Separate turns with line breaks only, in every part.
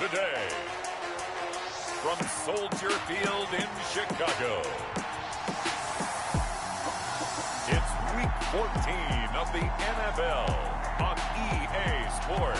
today, from Soldier Field in Chicago, it's Week 14 of the NFL on EA Sports.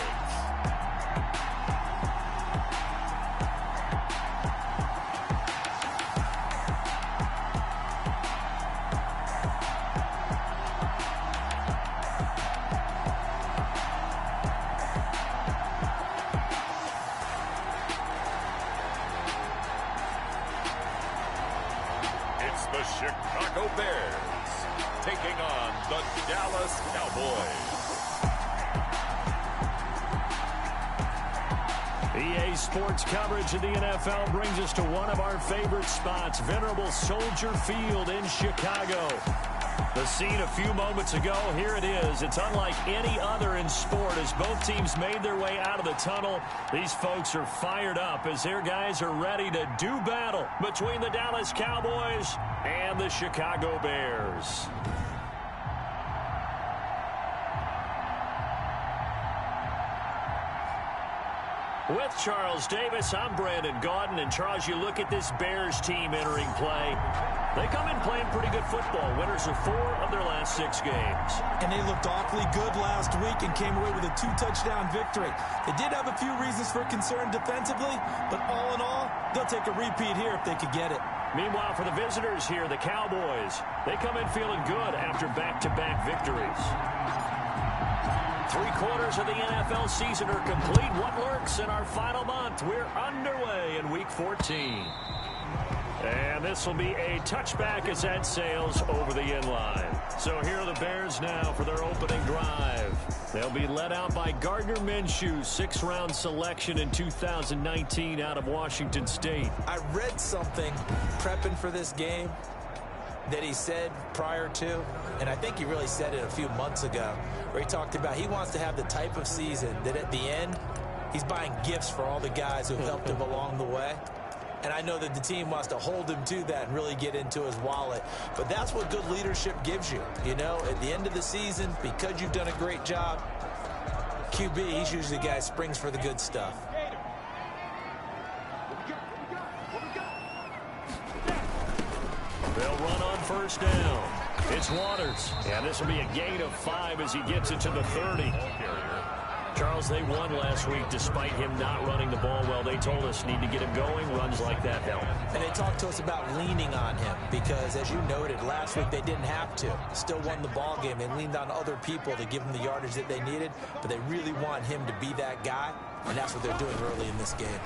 The Chicago Bears taking on the Dallas Cowboys.
EA Sports coverage of the NFL brings us to one of our favorite spots, venerable Soldier Field in Chicago. The scene a few moments ago, here it is. It's unlike any other in sport as both teams made their way out of the tunnel. These folks are fired up as their guys are ready to do battle between the Dallas Cowboys and the Chicago Bears. With Charles Davis, I'm Brandon Gaudin. And Charles, you look at this Bears team entering play. They come in playing pretty good football. Winners of 4 of their last 6 games.
And they looked awfully good last week and came away with a 2-touchdown victory. They did have a few reasons for concern defensively, but all in all, they'll take a repeat here if they could get it.
Meanwhile, for the visitors here, the Cowboys, they come in feeling good after back-to-back victories. 3/4 of the NFL season are complete. What lurks in our final month? We're underway in Week 14. And this will be a touchback as that sails over the inline. So here are the Bears now for their opening drive. They'll be led out by Gardner Minshew, 6th-round selection in 2019 out of Washington State.
I read something prepping for this game that he said prior to, and I think he really said it a few months ago, where he talked about he wants to have the type of season that at the end, he's buying gifts for all the guys who helped him along the way. And I know that the team wants to hold him to that and really get into his wallet. But that's what good leadership gives you. You know, at the end of the season, because you've done a great job, QB, he's usually the guy who springs for the good stuff.
They'll run on first down. It's Waters. And this will be a gain of 5 as he gets it to the 30. Charles, they won last week despite him not running the ball well. They told us need to get him going. Runs like that help.
And they talked to us about leaning on him because, as you noted, last week they didn't have to. Still won the ball game. They leaned on other people to give them the yardage that they needed, but they really want him to be that guy, and that's what they're doing early in this game.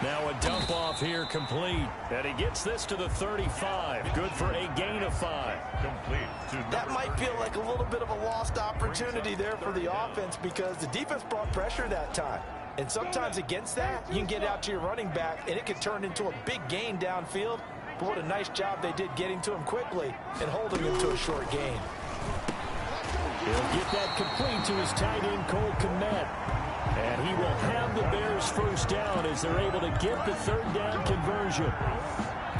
Now a dump off here complete. And he gets this to the 35. Good for a gain of 5.
Complete.
That might feel like a little bit of a lost opportunity there for the offense because the defense brought pressure that time. And sometimes against that, you can get out to your running back, and it could turn into a big gain downfield. But what a nice job they did getting to him quickly and holding him to a short gain.
He'll get that complete to his tight end, Cole Kmet. And he will have the Bears first down as they're able to get the 3rd down conversion.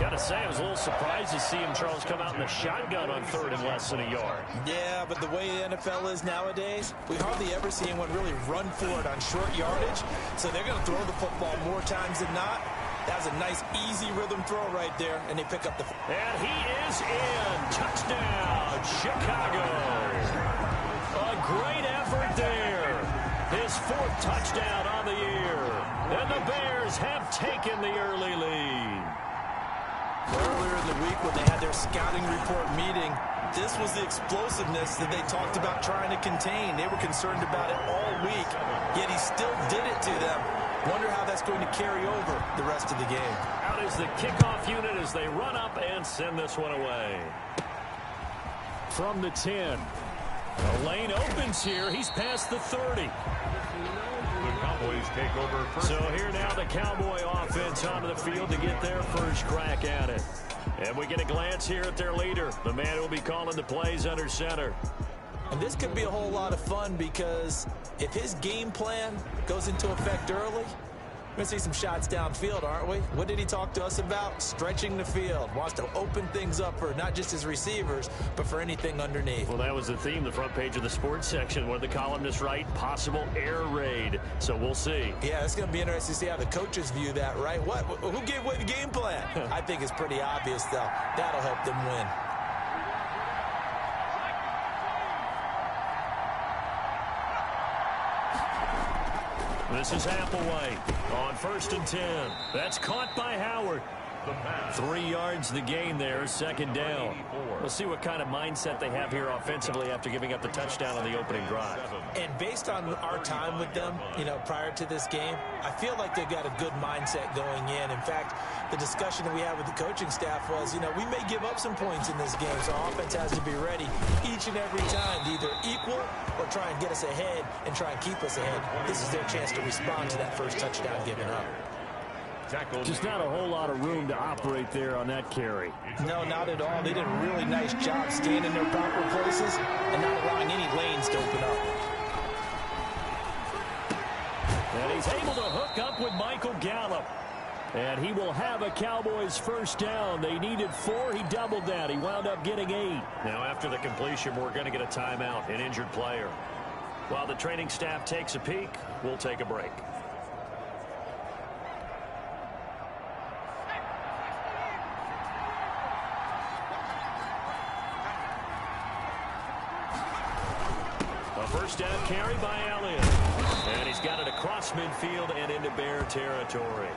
Got to say, I was a little surprised to see him, Charles, come out in the shotgun on 3rd and less than a yard.
Yeah, but the way the NFL is nowadays, we hardly ever see anyone really run for it on short yardage. So they're going to throw the football more times than not. That was a nice, easy rhythm throw right there, and they pick up the...
And he is in. Touchdown, Chicago. A great effort there. His 4th touchdown on the year. And the Bears have taken the early lead.
Earlier in the week when they had their scouting report meeting, this was the explosiveness that they talked about trying to contain. They were concerned about it all week, yet he still did it to them. Wonder how that's going to carry over the rest of the game.
Out is the kickoff unit as they run up and send this one away. From the 10. The lane opens here. He's past the 30.
The Cowboys take over first.
So here now the Cowboy offense onto the field to get their first crack at it. And we get a glance here at their leader, the man who will be calling the plays under center.
And this could be a whole lot of fun because if his game plan goes into effect early, We're going to see some shots downfield, aren't we? What did he talk to us about? Stretching the field. Wants to open things up for not just his receivers, but for anything underneath.
Well, that was the theme, the front page of the sports section. One of the columnists write, possible air raid. So we'll see.
Yeah, it's going to be interesting to see how the coaches view that, right? Who gave away the game plan? I think it's pretty obvious, though. That'll help them win.
This is Applewhite on 1st and 10. That's caught by Howard. 3 yards the gain there, second down. We'll see what kind of mindset they have here offensively after giving up the touchdown on the opening drive.
And based on our time with them, prior to this game, I feel like they've got a good mindset going in. In fact, the discussion that we had with the coaching staff was, we may give up some points in this game, so offense has to be ready each and every time to either equal or try and get us ahead and try and keep us ahead. This is their chance to respond to that first touchdown given up.
Just not a whole lot of room to operate there on that carry.
No, not at all. They did a really nice job staying in their proper places and not allowing any lanes to open up.
And he's able to hook up with Michael Gallup. And he will have a Cowboys first down. They needed 4. He doubled that. He wound up getting 8. Now, after the completion, we're going to get a timeout, an injured player. While the training staff takes a peek, we'll take a break. First down carry by Elliott. And he's got it across midfield and into Bear territory.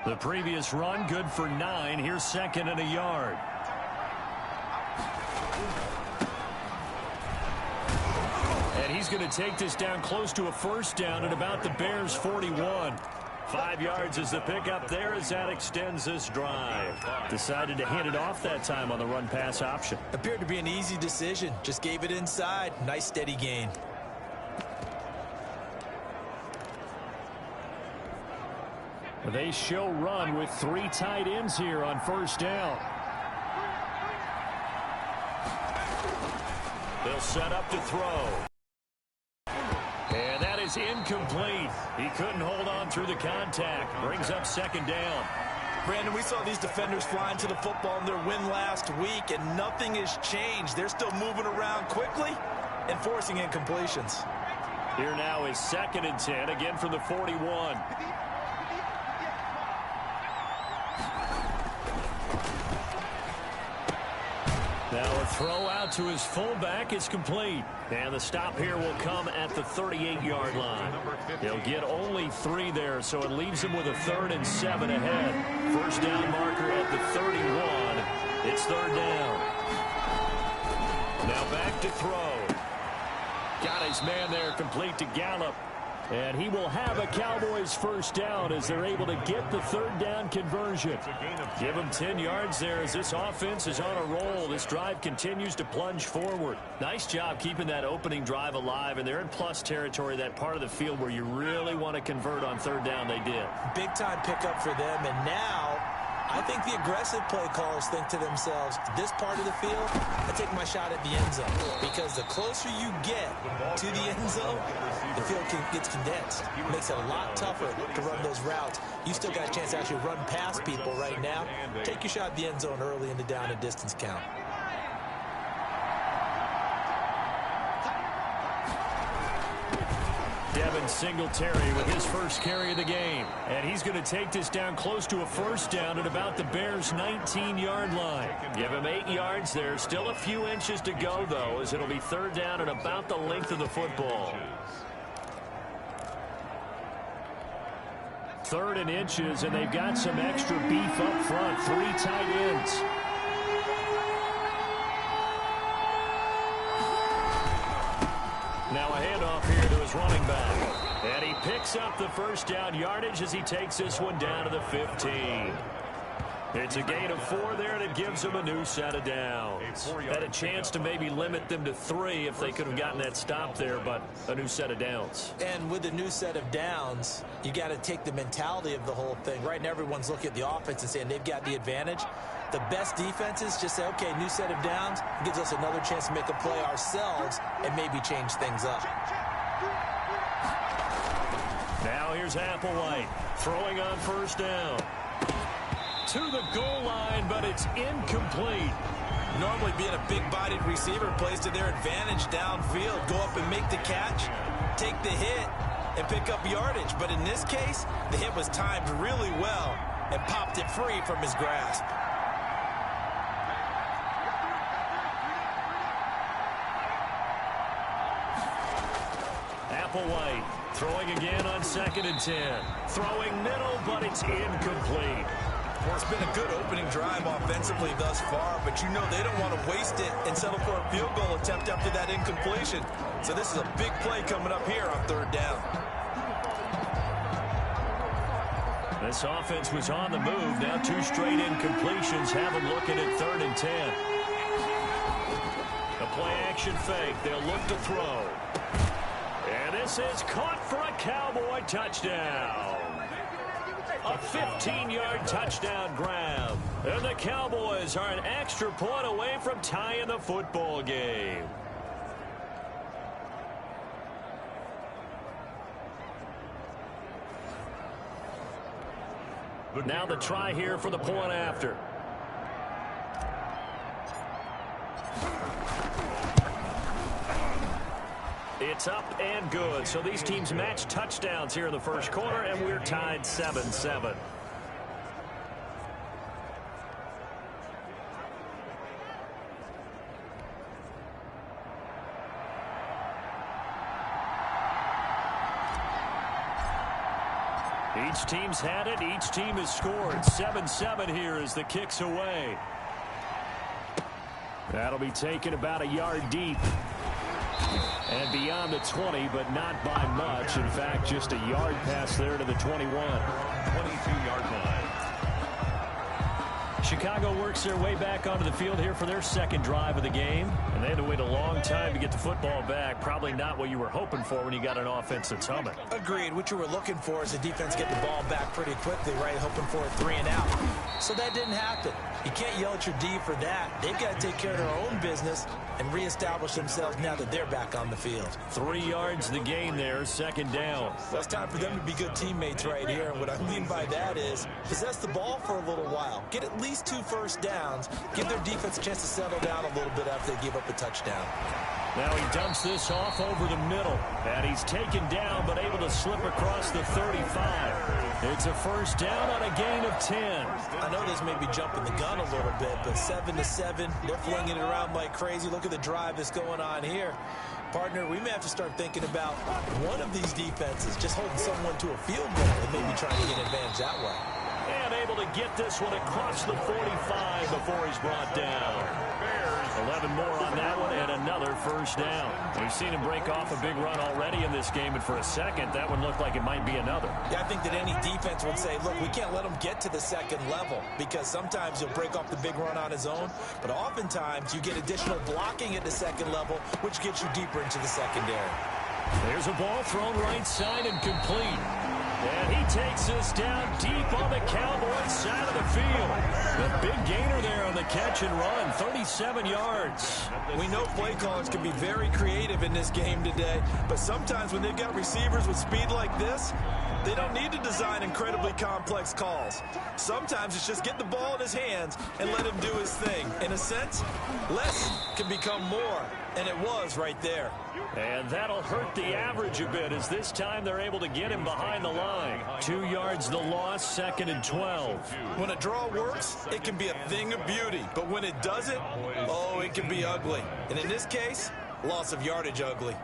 The previous run good for 9. Here's 2nd and a yard. And he's going to take this down close to a first down at about the Bears' 41. 5 yards is the pickup there as that extends this drive. Decided to hand it off that time on the run-pass option.
Appeared to be an easy decision. Just gave it inside. Nice steady gain.
They show run with 3 tight ends here on first down. They'll set up to throw. And that is incomplete. He couldn't hold on through the contact. Brings up 2nd down.
Brandon, we saw these defenders flying to the football in their win last week, and nothing has changed. They're still moving around quickly and forcing incompletions.
Here now is 2nd and 10, again from the 41. Now a throw out to his fullback is complete. And the stop here will come at the 38-yard line. They'll get only 3 there, so it leaves them with a 3rd and 7 ahead. First down marker at the 31. It's 3rd down. Now back to throw. Got his man there complete to Gallup. And he will have a Cowboys first down as they're able to get the 3rd down conversion. Give him 10 yards there as this offense is on a roll. This drive continues to plunge forward. Nice job keeping that opening drive alive, and they're in plus territory, that part of the field where you really want to convert on 3rd down. They did.
Big time pickup for them, and now I think the aggressive play callers think to themselves, this part of the field, I take my shot at the end zone. Because the closer you get to the end zone, the field gets condensed. It makes it a lot tougher to run those routes. You still got a chance to actually run past people right now. Take your shot at the end zone early in the down and distance count.
Devin Singletary with his first carry of the game. And he's going to take this down close to a first down at about the Bears' 19-yard line. Give him 8 yards there. Still a few inches to go, though, as it'll be 3rd down and about the length of the football. 3rd and inches, and they've got some extra beef up front. 3 tight ends. Now a handoff here to his running back. And he picks up the first down yardage as he takes this one down to the 15. It's a gain of 4 there, and it gives them a new set of downs. Had a chance to maybe limit them to 3 if they could have gotten that stop there, but a new set of downs.
And with a new set of downs, you got to take the mentality of the whole thing. Right now, everyone's looking at the offense and saying they've got the advantage. The best defenses just say, okay, new set of downs, gives us another chance to make a play ourselves and maybe change things up.
Now here's Applewhite throwing on first down. To the goal line, but it's incomplete.
Normally being a big-bodied receiver plays to their advantage downfield. Go up and make the catch, take the hit, and pick up yardage. But in this case, the hit was timed really well and popped it free from his grasp.
Applewhite throwing again on 2nd and 10. Throwing middle, but it's incomplete.
Well, it's been a good opening drive offensively thus far, but you know they don't want to waste it and settle for a field goal attempt after that incompletion. So this is a big play coming up here on 3rd down.
This offense was on the move. Now 2 straight incompletions have them looking at 3rd and 10. A play-action fake. They'll look to throw. And this is caught for a Cowboy touchdown. A 15-yard touchdown grab. And the Cowboys are an extra point away from tying the football game. Now the try here for the point after. It's up and good. So these teams match touchdowns here in the first quarter, and we're tied 7-7. Each team's had it. Each team has scored. 7-7 here as the kick's away. That'll be taken about a yard deep. And beyond the 20, but not by much. In fact, just a yard pass there to the 21.
22-yard line.
Chicago works their way back onto the field here for their second drive of the game. And they had to wait a long time to get the football back. Probably not what you were hoping for when you got an offense that's humming.
Agreed. What you were looking for is the defense get the ball back pretty quickly, right? Hoping for a 3 and out. So that didn't happen. You can't yell at your D for that. They've got to take care of their own business and reestablish themselves now that they're back on the field.
3 yards the gain there, 2nd down.
Well, it's time for them to be good teammates right here. And what I mean by that is possess the ball for a little while. Get at least 2 first downs. Give their defense a chance to settle down a little bit after they give up a touchdown.
Now he dumps this off over the middle. And he's taken down but able to slip across the 35. It's a first down on a gain of 10.
I know this may be jumping the gun a little bit, but 7-7, they're flinging it around like crazy. Look at the drive that's going on here. Partner, we may have to start thinking about one of these defenses just holding someone to a field goal and maybe trying to get an advantage that way.
And able to get this one across the 45 before he's brought down. 11 more on that one and another first down. We've seen him break off a big run already in this game, and for a second, that one looked like it might be another.
Yeah, I think that any defense would say, look, we can't let him get to the second level because sometimes he'll break off the big run on his own, but oftentimes you get additional blocking at the second level, which gets you deeper into the secondary.
There's a ball thrown right side and complete. And he takes this down deep on the Cowboys side of the field. The big gainer there on the catch and run, 37 yards.
We know play callers can be very creative in this game today, but sometimes when they've got receivers with speed like this, they don't need to design incredibly complex calls. Sometimes it's just get the ball in his hands and let him do his thing. In a sense, less can become more, and it was right there.
And that'll hurt the average a bit as this time they're able to get him behind the line. 2 yards the loss, 2nd and 12.
When a draw works, it can be a thing of beauty. But when it doesn't, oh, it can be ugly. And in this case, loss of yardage ugly.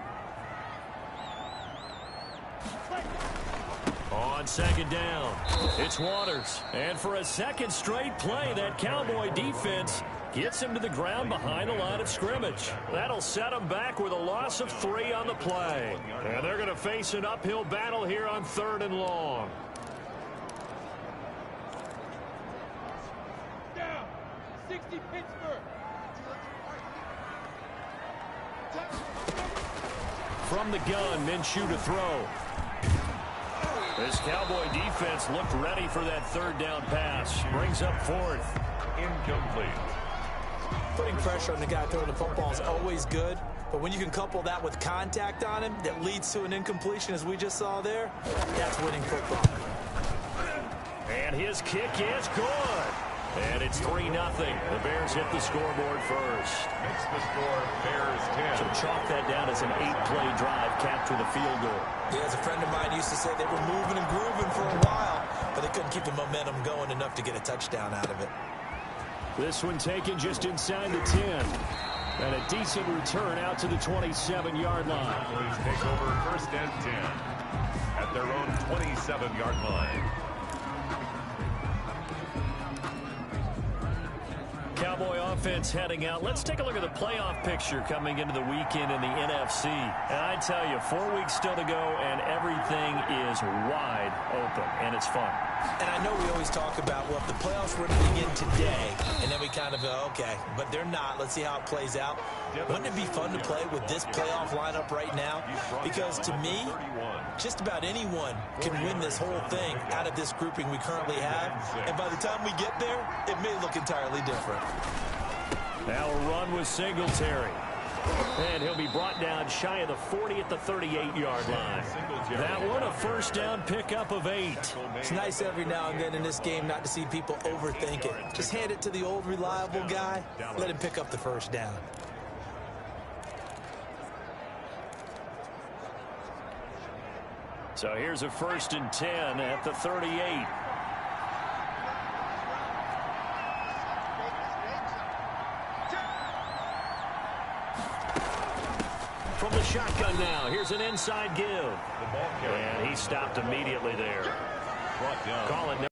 On 2nd down, it's Waters. And for a second straight play, that Cowboy defense gets him to the ground behind the line of scrimmage. That'll set him back with a loss of 3 on the play. And they're going to face an uphill battle here on 3rd and long. From the gun, Minshew to throw. This Cowboy defense looked ready for that third down pass. Brings up fourth.
Incomplete.
Putting pressure on the guy throwing the football is always good, but when you can couple that with contact on him that leads to an incompletion, as we just saw there, that's winning football.
And his kick is good. And it's 3-0. The Bears hit the scoreboard first.
Makes the score Bears 10.
So chalk that down as an 8-play drive capped with a field goal.
Yeah, as a friend of mine used to say, they were moving and grooving for a while, but they couldn't keep the momentum going enough to get a touchdown out of it.
This one taken just inside the 10. And a decent return out to the 27-yard line.
Cowboys take over first and 10 at their own 27-yard line.
Cowboy offense heading out. Let's take a look at the playoff picture coming into the weekend in the NFC. And I tell you, 4 weeks still to go, and everything is wide open, and it's fun.
And I know we always talk about, well, if the playoffs were to begin today, and then we kind of go, okay, but they're not. Let's see how it plays out. Wouldn't it be fun to play with this playoff lineup right now? Because to me, just about anyone can win this whole thing out of this grouping we currently have. And by the time we get there, it may look entirely different.
Now a run with Singletary. And he'll be brought down shy of the 40 at the 38-yard line. That one a first down pickup of 8.
It's nice every now and then in this game not to see people overthink it. Just hand it to the old reliable guy. Let him pick up the first down.
So here's a 1st and 10 at the 38. From the shotgun now, here's an inside give. And he stopped immediately there. Call it.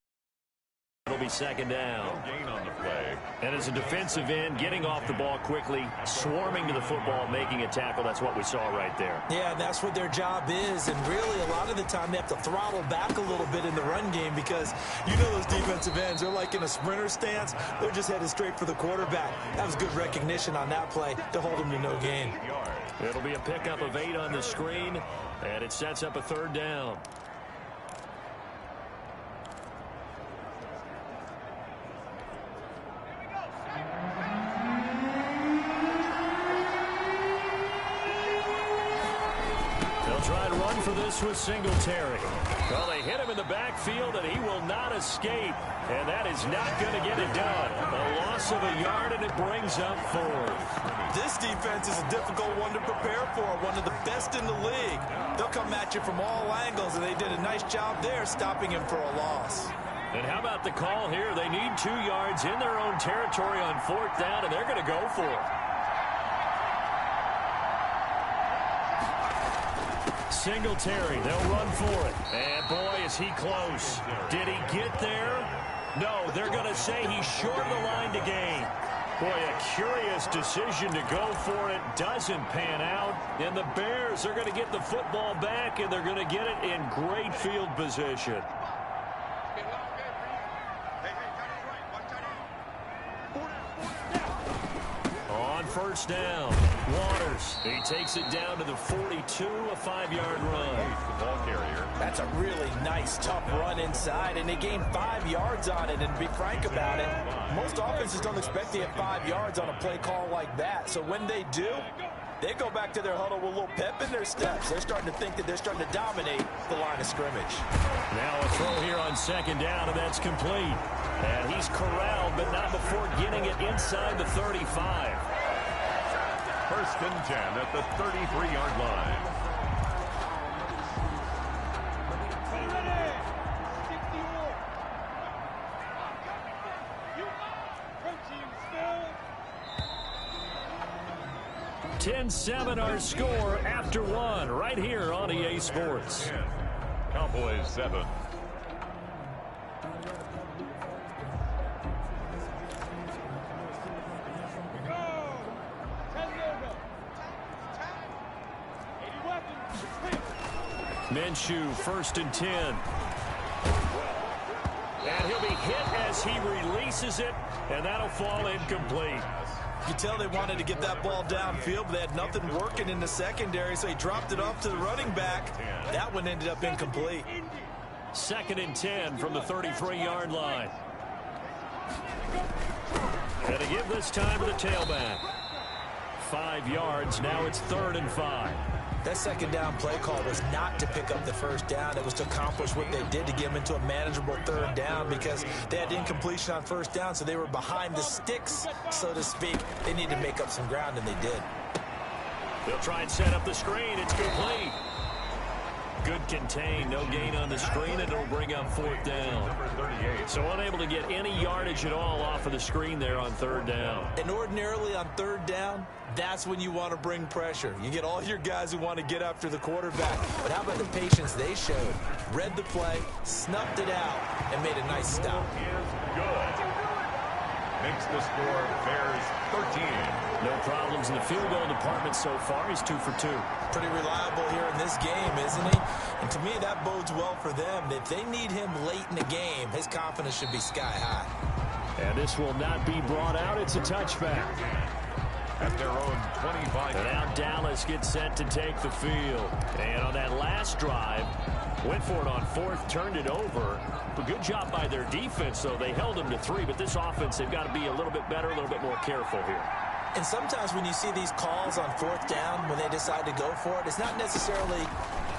It'll be 2nd down.
No gain on the play.
And as a defensive end, getting off the ball quickly, swarming to the football, making a tackle, that's what we saw right there.
Yeah, that's what their job is. And really, a lot of the time, they have to throttle back a little bit in the run game because you know those defensive ends, they're like in a sprinter stance. They're just headed straight for the quarterback. That was good recognition on that play to hold him to no gain.
It'll be a pickup of 8 on the screen, and it sets up a 3rd down. Try to run for this with Singletary. Well, they hit him in the backfield, and he will not escape. And that is not going to get it done. A loss of a yard, and it brings up 4th.
This defense is a difficult one to prepare for, one of the best in the league. They'll come at you from all angles, and they did a nice job there stopping him for a loss.
And how about the call here? They need 2 yards in their own territory on 4th down, and they're going to go for it. Singletary, they'll run for it. And boy, is he close. Did he get there? No, they're going to say he's short of the line to gain. Boy, a curious decision to go for it. Doesn't pan out. And the Bears are going to get the football back, and they're going to get it in great field position. On 1st down, Waters. He takes it down to the 42, a 5-yard run.
The ball carrier.
That's a really nice, tough run inside, and they gained 5 yards on it. And to be frank about it, most offenses don't expect to get 5 yards on a play call like that. So when they do, they go back to their huddle with a little pep in their steps. They're starting to think that they're starting to dominate the line of scrimmage.
Now a throw here on 2nd down, and that's complete. And he's corralled, but not before getting it inside the 35.
1st and 10 at the 33-yard line.
$10-7 our score after 1 right here on EA Sports.
Cowboys 7.
Minshew, 1st and 10. And he'll be hit as as he releases it, and that'll fall incomplete.
You can tell they wanted to get that ball downfield, but they had nothing working in the secondary, so he dropped it off to the running back. That one ended up incomplete.
2nd and 10 from the 33-yard line. And to give this time to the tailback. 5 yards, now it's 3rd and 5.
That second down play call was not to pick up the first down. It was to accomplish what they did to get them into a manageable 3rd down because they had incompletion on first down, so they were behind the sticks, so to speak. They needed to make up some ground, and they did.
They'll try and set up the screen. It's complete. Good contain, no gain on the screen, and it'll bring up 4th down. So unable to get any yardage at all off of the screen there on 3rd down.
And ordinarily on 3rd down, that's when you want to bring pressure. You get all your guys who want to get after the quarterback. But how about the patience they showed? Read the play, snuffed it out, and made a nice stop.
Good. Makes the score Bears 13.
No problems in the field goal department so far. He's 2 for 2.
Pretty reliable here in this game, isn't he? And to me, that bodes well for them. If they need him late in the game, his confidence should be sky high.
And this will not be brought out. It's a touchback.
At their own 25.
And now Dallas gets set to take the field. And on that last drive, went for it on 4th, turned it over. A good job by their defense, though. They held them to 3, but this offense, they've got to be a little bit better, a little bit more careful here.
And sometimes when you see these calls on 4th down, when they decide to go for it, it's not necessarily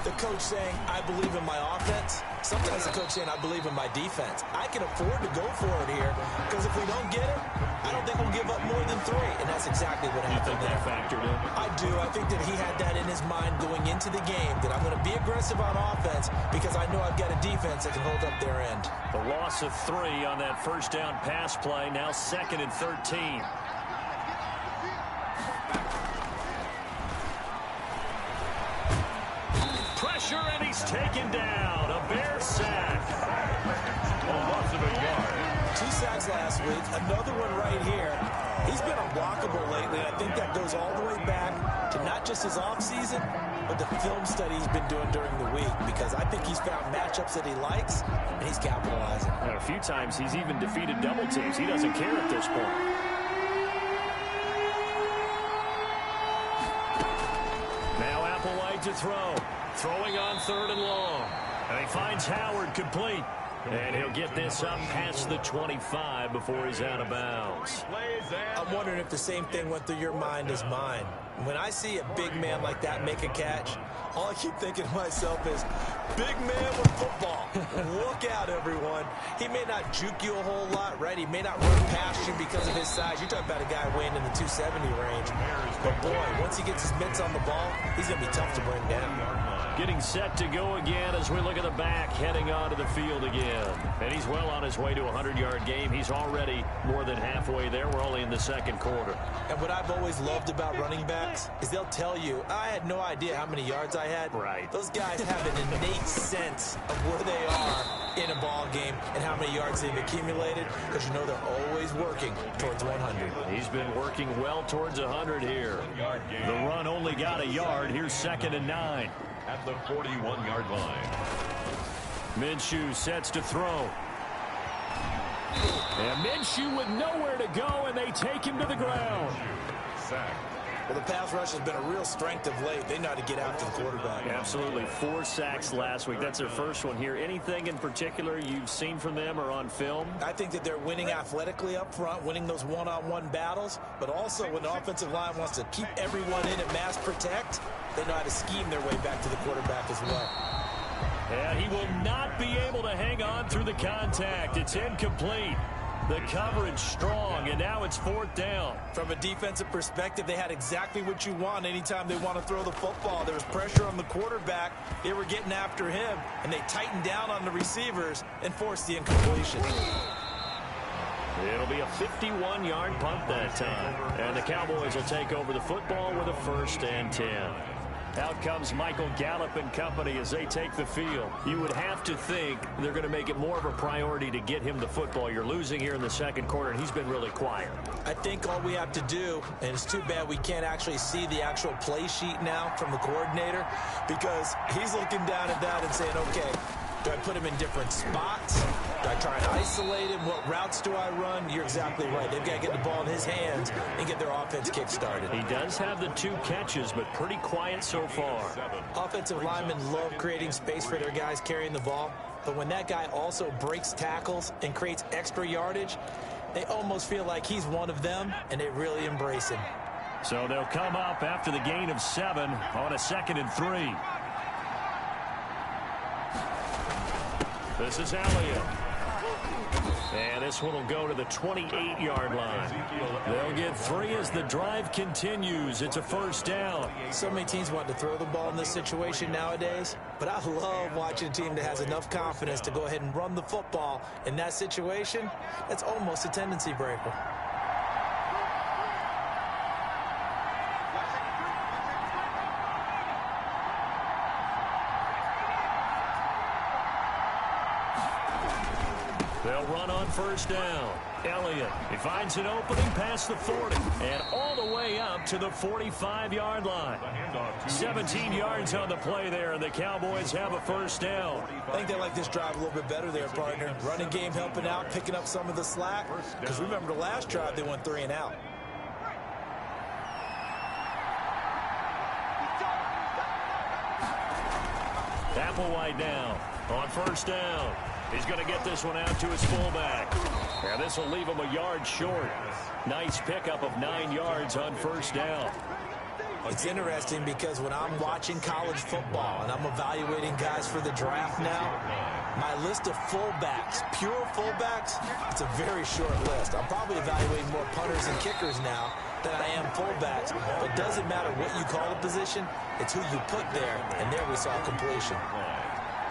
the coach saying, I believe in my offense. Sometimes the coach saying, I believe in my defense. I can afford to go for it here because if we don't get it, I don't think we'll give up more than 3. And that's exactly what happened there.
You think that factored in?
I do. I think that he had that in his mind going into the game, that I'm going to be aggressive on offense because I know I've got a defense that can hold up their end.
The loss of 3 on that first down pass play, now 2nd and 13. Pressure, and he's taken down. A Bear sack.
A loss of a yard.
2 sacks last week. Another one right here. He's been unblockable lately. I think that goes all the way back to not just his offseason, but the film study he's been doing during the week because I think he's found matchups that he likes, and he's capitalizing.
And a few times he's even defeated double teams. He doesn't care at this point. Now Applewhite to throw. Throwing on 3rd and long. And he finds Howard complete. And he'll get this up past the 25 before he's out of bounds.
I'm wondering if the same thing went through your mind as mine. When I see a big man like that make a catch, all I keep thinking to myself is, big man with football. Look out, everyone. He may not juke you a whole lot, right? He may not run past you because of his size. You're talking about a guy weighing in the 270 range. But, boy, once he gets his mitts on the ball, he's going to be tough to bring down.
Getting set to go again as we look at the back, heading onto the field again. And he's well on his way to a 100-yard game. He's already more than halfway there. We're only in the 2nd quarter.
And what I've always loved about running backs is they'll tell you, I had no idea how many yards I had.
Right.
Those guys have an innate sense of where they are in a ball game and how many yards they've accumulated because you know they're always working towards 100.
He's been working well towards 100 here. The run only got a yard. Here's 2nd and 9.
At the 41-yard line.
Minshew sets to throw. And Minshew with nowhere to go, and they take him to the ground.
Sack.
Well, the pass rush has been a real strength of late. They know how to get after the quarterback.
Absolutely. 4 sacks last week. That's their first one here. Anything in particular you've seen from them or on film?
I think that they're winning athletically up front, winning those one-on-one battles, but also when the offensive line wants to keep everyone in and mass protect, they know how to scheme their way back to the quarterback as well.
And he will not be able to hang on through the contact. It's incomplete. The coverage strong, and now it's 4th down.
From a defensive perspective, they had exactly what you want anytime they want to throw the football. There was pressure on the quarterback. They were getting after him, and they tightened down on the receivers and forced the incompletion.
It'll be a 51-yard punt that time. And the Cowboys will take over the football with a 1st and 10. Out comes Michael Gallup and company as they take the field. You would have to think they're going to make it more of a priority to get him the football. You're losing here in the 2nd quarter, and he's been really quiet.
I think all we have to do, and it's too bad we can't actually see the actual play sheet now from the coordinator, because he's looking down at that and saying, okay, do I put him in different spots? Do I try and isolate him? What routes do I run? You're exactly right. They've got to get the ball in his hands and get their offense kick-started.
He does have the 2 catches, but pretty quiet so far.
Offensive linemen love creating space for their guys carrying the ball, but when that guy also breaks tackles and creates extra yardage, they almost feel like he's one of them, and they really embrace him.
So they'll come up after the gain of 7 on a 2nd and 3. This is Elliott. And this one will go to the 28-yard line. They'll get 3 as the drive continues. It's a first down.
So many teams want to throw the ball in this situation nowadays, but I love watching a team that has enough confidence to go ahead and run the football in that situation. That's almost a tendency breaker.
They'll run on first down. Elliott, he finds an opening past the 40 and all the way up to the 45-yard line. 17 yards on the play there, and the Cowboys have a first down.
I think they like this drive a little bit better there, partner. Running game helping out, picking up some of the slack. Because remember the last drive, they went 3 and out.
Applewhite now on first down. He's going to get this one out to his fullback. And this will leave him a yard short. Nice pickup of 9 yards on first down.
It's interesting because when I'm watching college football and I'm evaluating guys for the draft now, my list of fullbacks, pure fullbacks, it's a very short list. I'm probably evaluating more punters and kickers now than I am fullbacks. But it doesn't matter what you call a position, it's who you put there. And there we saw completion.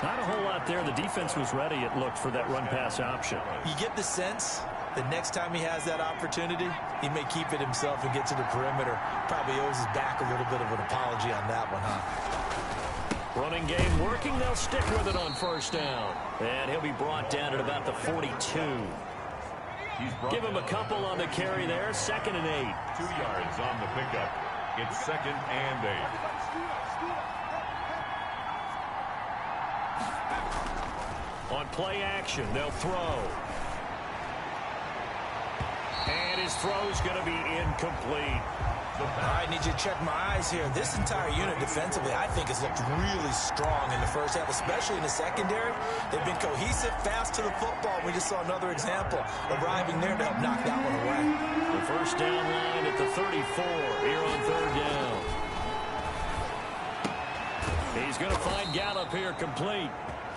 Not a whole lot there. The defense was ready, it looked, for that run-pass option.
You get the sense that next time he has that opportunity, he may keep it himself and get to the perimeter. Probably owes his back a little bit of an apology on that one, huh?
Running game working. They'll stick with it on first down. And he'll be brought down at about the 42. Give him a couple on the carry there. 2nd and 8.
2 yards on the pickup. It's 2nd and 8.
On play action, they'll throw. And his throw's going to be incomplete.
I need you to check my eyes here. This entire unit defensively, I think, has looked really strong in the first half, especially in the secondary. They've been cohesive, fast to the football. We just saw another example arriving there to help knock that one away.
The first down line at the 34 here on 3rd down. He's going to find Gallup here complete.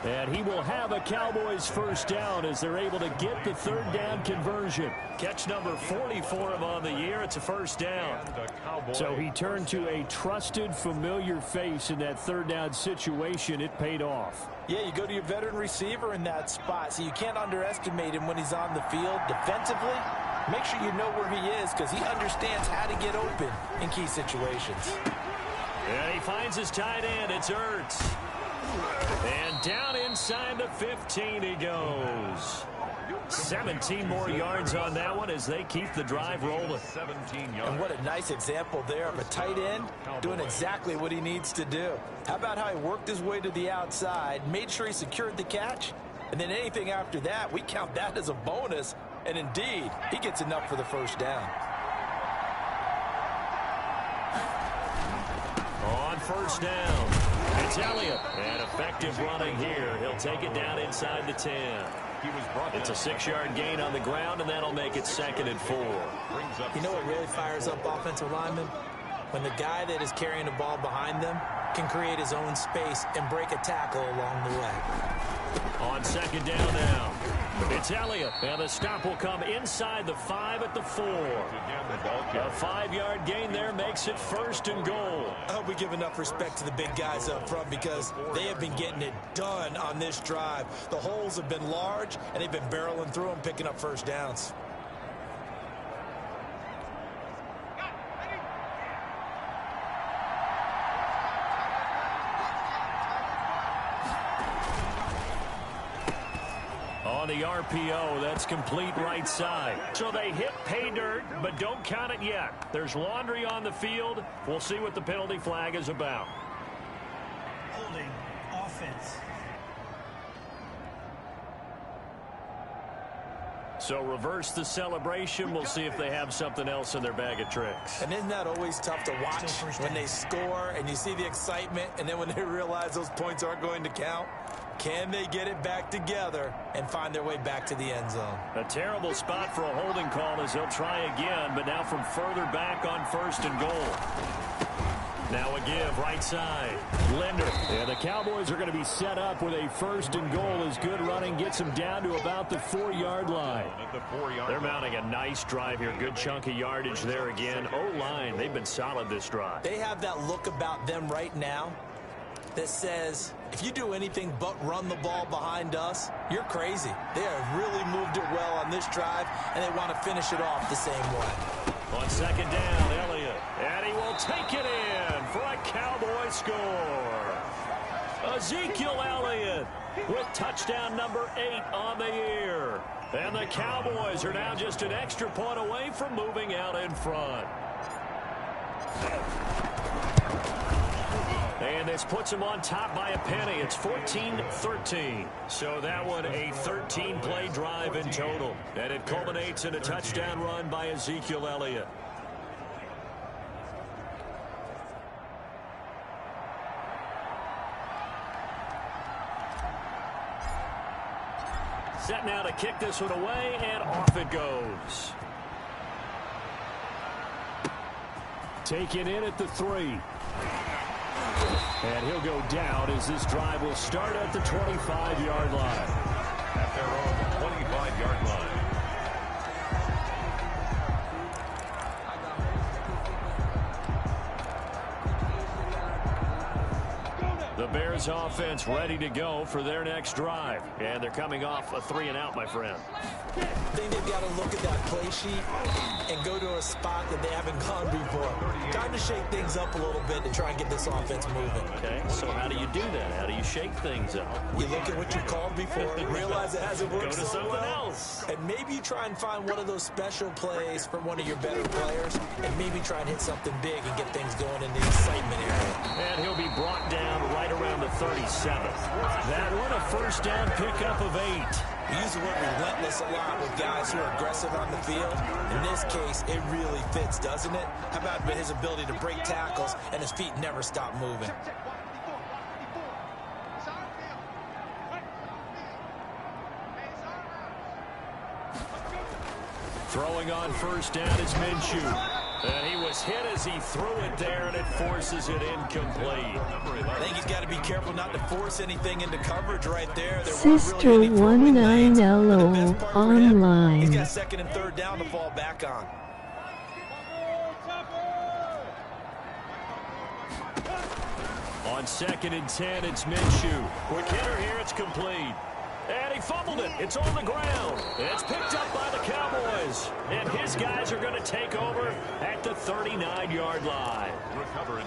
And he will have a Cowboys first down as they're able to get the 3rd down conversion. Catch number 44 of on the year. It's a first down. So he turned to a trusted, familiar face in that 3rd down situation. It paid off.
Yeah, you go to your veteran receiver in that spot, so you can't underestimate him when he's on the field defensively. Make sure you know where he is because he understands how to get open in key situations.
And he finds his tight end. It's Ertz. And down inside the 15 he goes. 17 more yards on that one as they keep the drive rolling.
17 yards.
And what a nice example there of a tight end doing exactly what he needs to do. How about how he worked his way to the outside, made sure he secured the catch, and then anything after that, we count that as a bonus. And indeed, he gets enough for the first down.
On first down, it's Elliott. And effective running here. He'll take it down inside the 10. It's a 6-yard gain on the ground, and that'll make it 2nd and 4.
You know what really fires up offensive linemen? When the guy that is carrying the ball behind them can create his own space and break a tackle along the way.
On 2nd down now, it's Elliott. And the stop will come inside the 5 at the 4. A 5-yard gain there makes it 1st and goal.
I hope we give enough respect to the big guys up front because they have been getting it done on this drive. The holes have been large, and they've been barreling through them, picking up first downs.
On the RPO, that's complete right side. So they hit pay dirt, but don't count it yet. There's laundry on the field. We'll see what the penalty flag is about.
Holding offense.
So reverse the celebration. We'll see if they have something else in their bag of tricks.
And isn't that always tough to watch when they score and you see the excitement, and then when they realize those points aren't going to count? Can they get it back together and find their way back to the end zone?
A terrible spot for a holding call as they'll try again, but now from further back on 1st and goal. Now a give, right side. Linder. And the Cowboys are going to be set up with a 1st and goal as good running gets them down to about the 4-yard line. They're mounting a nice drive here. Good chunk of yardage there again. O-line, they've been solid this drive.
They have that look about them right now that says, if you do anything but run the ball behind us, you're crazy. They have really moved it well on this drive, and they want to finish it off the same way.
On 2nd down, Elliott. And he will take it in for a Cowboy score. Ezekiel Elliott with touchdown number 8 on the year. And the Cowboys are now just an extra point away from moving out in front. And this puts them on top by a penny. It's 14-13. So that one a 13-play drive in total. And it culminates in a touchdown run by Ezekiel Elliott. Set now to kick this one away, and off it goes. Taken in at the 3. And he'll go down as this drive will start at the 25-yard line.
At their own 25-yard line.
The Bears offense ready to go for their next drive. And they're coming off a 3-and-out, my friend.
I think they've got to look at that play sheet and go to a spot that they haven't gone before. Time to shake things up a little bit to try and get this offense moving.
Okay, so how do you do that? How do you shake things up?
You look at what you called before, realize it hasn't worked
Go to
so
something
well,
else.
and maybe you try and find one of those special plays from one of your better players, and maybe try and hit something big and get things going in the excitement area.
And he'll be brought down right around the 37th. That one a 1st down pickup of 8.
We use the word relentless a lot with guys who are aggressive on the field. In this case, it really fits, doesn't it? How about his ability to break tackles and his feet never stop moving?
Throwing on 1st down is Minshew. And he was hit as he threw it there, and it forces it incomplete.
I think he's got to be careful not to force anything into coverage right there.
Sister 19LO online.
He's got 2nd and 3rd down to fall back on.
On 2nd and 10, it's Minshew. Quick hitter here, it's complete. And he fumbled it. It's on the ground. It's picked up by the Cowboys. And his guys are going to take over at the 39-yard line.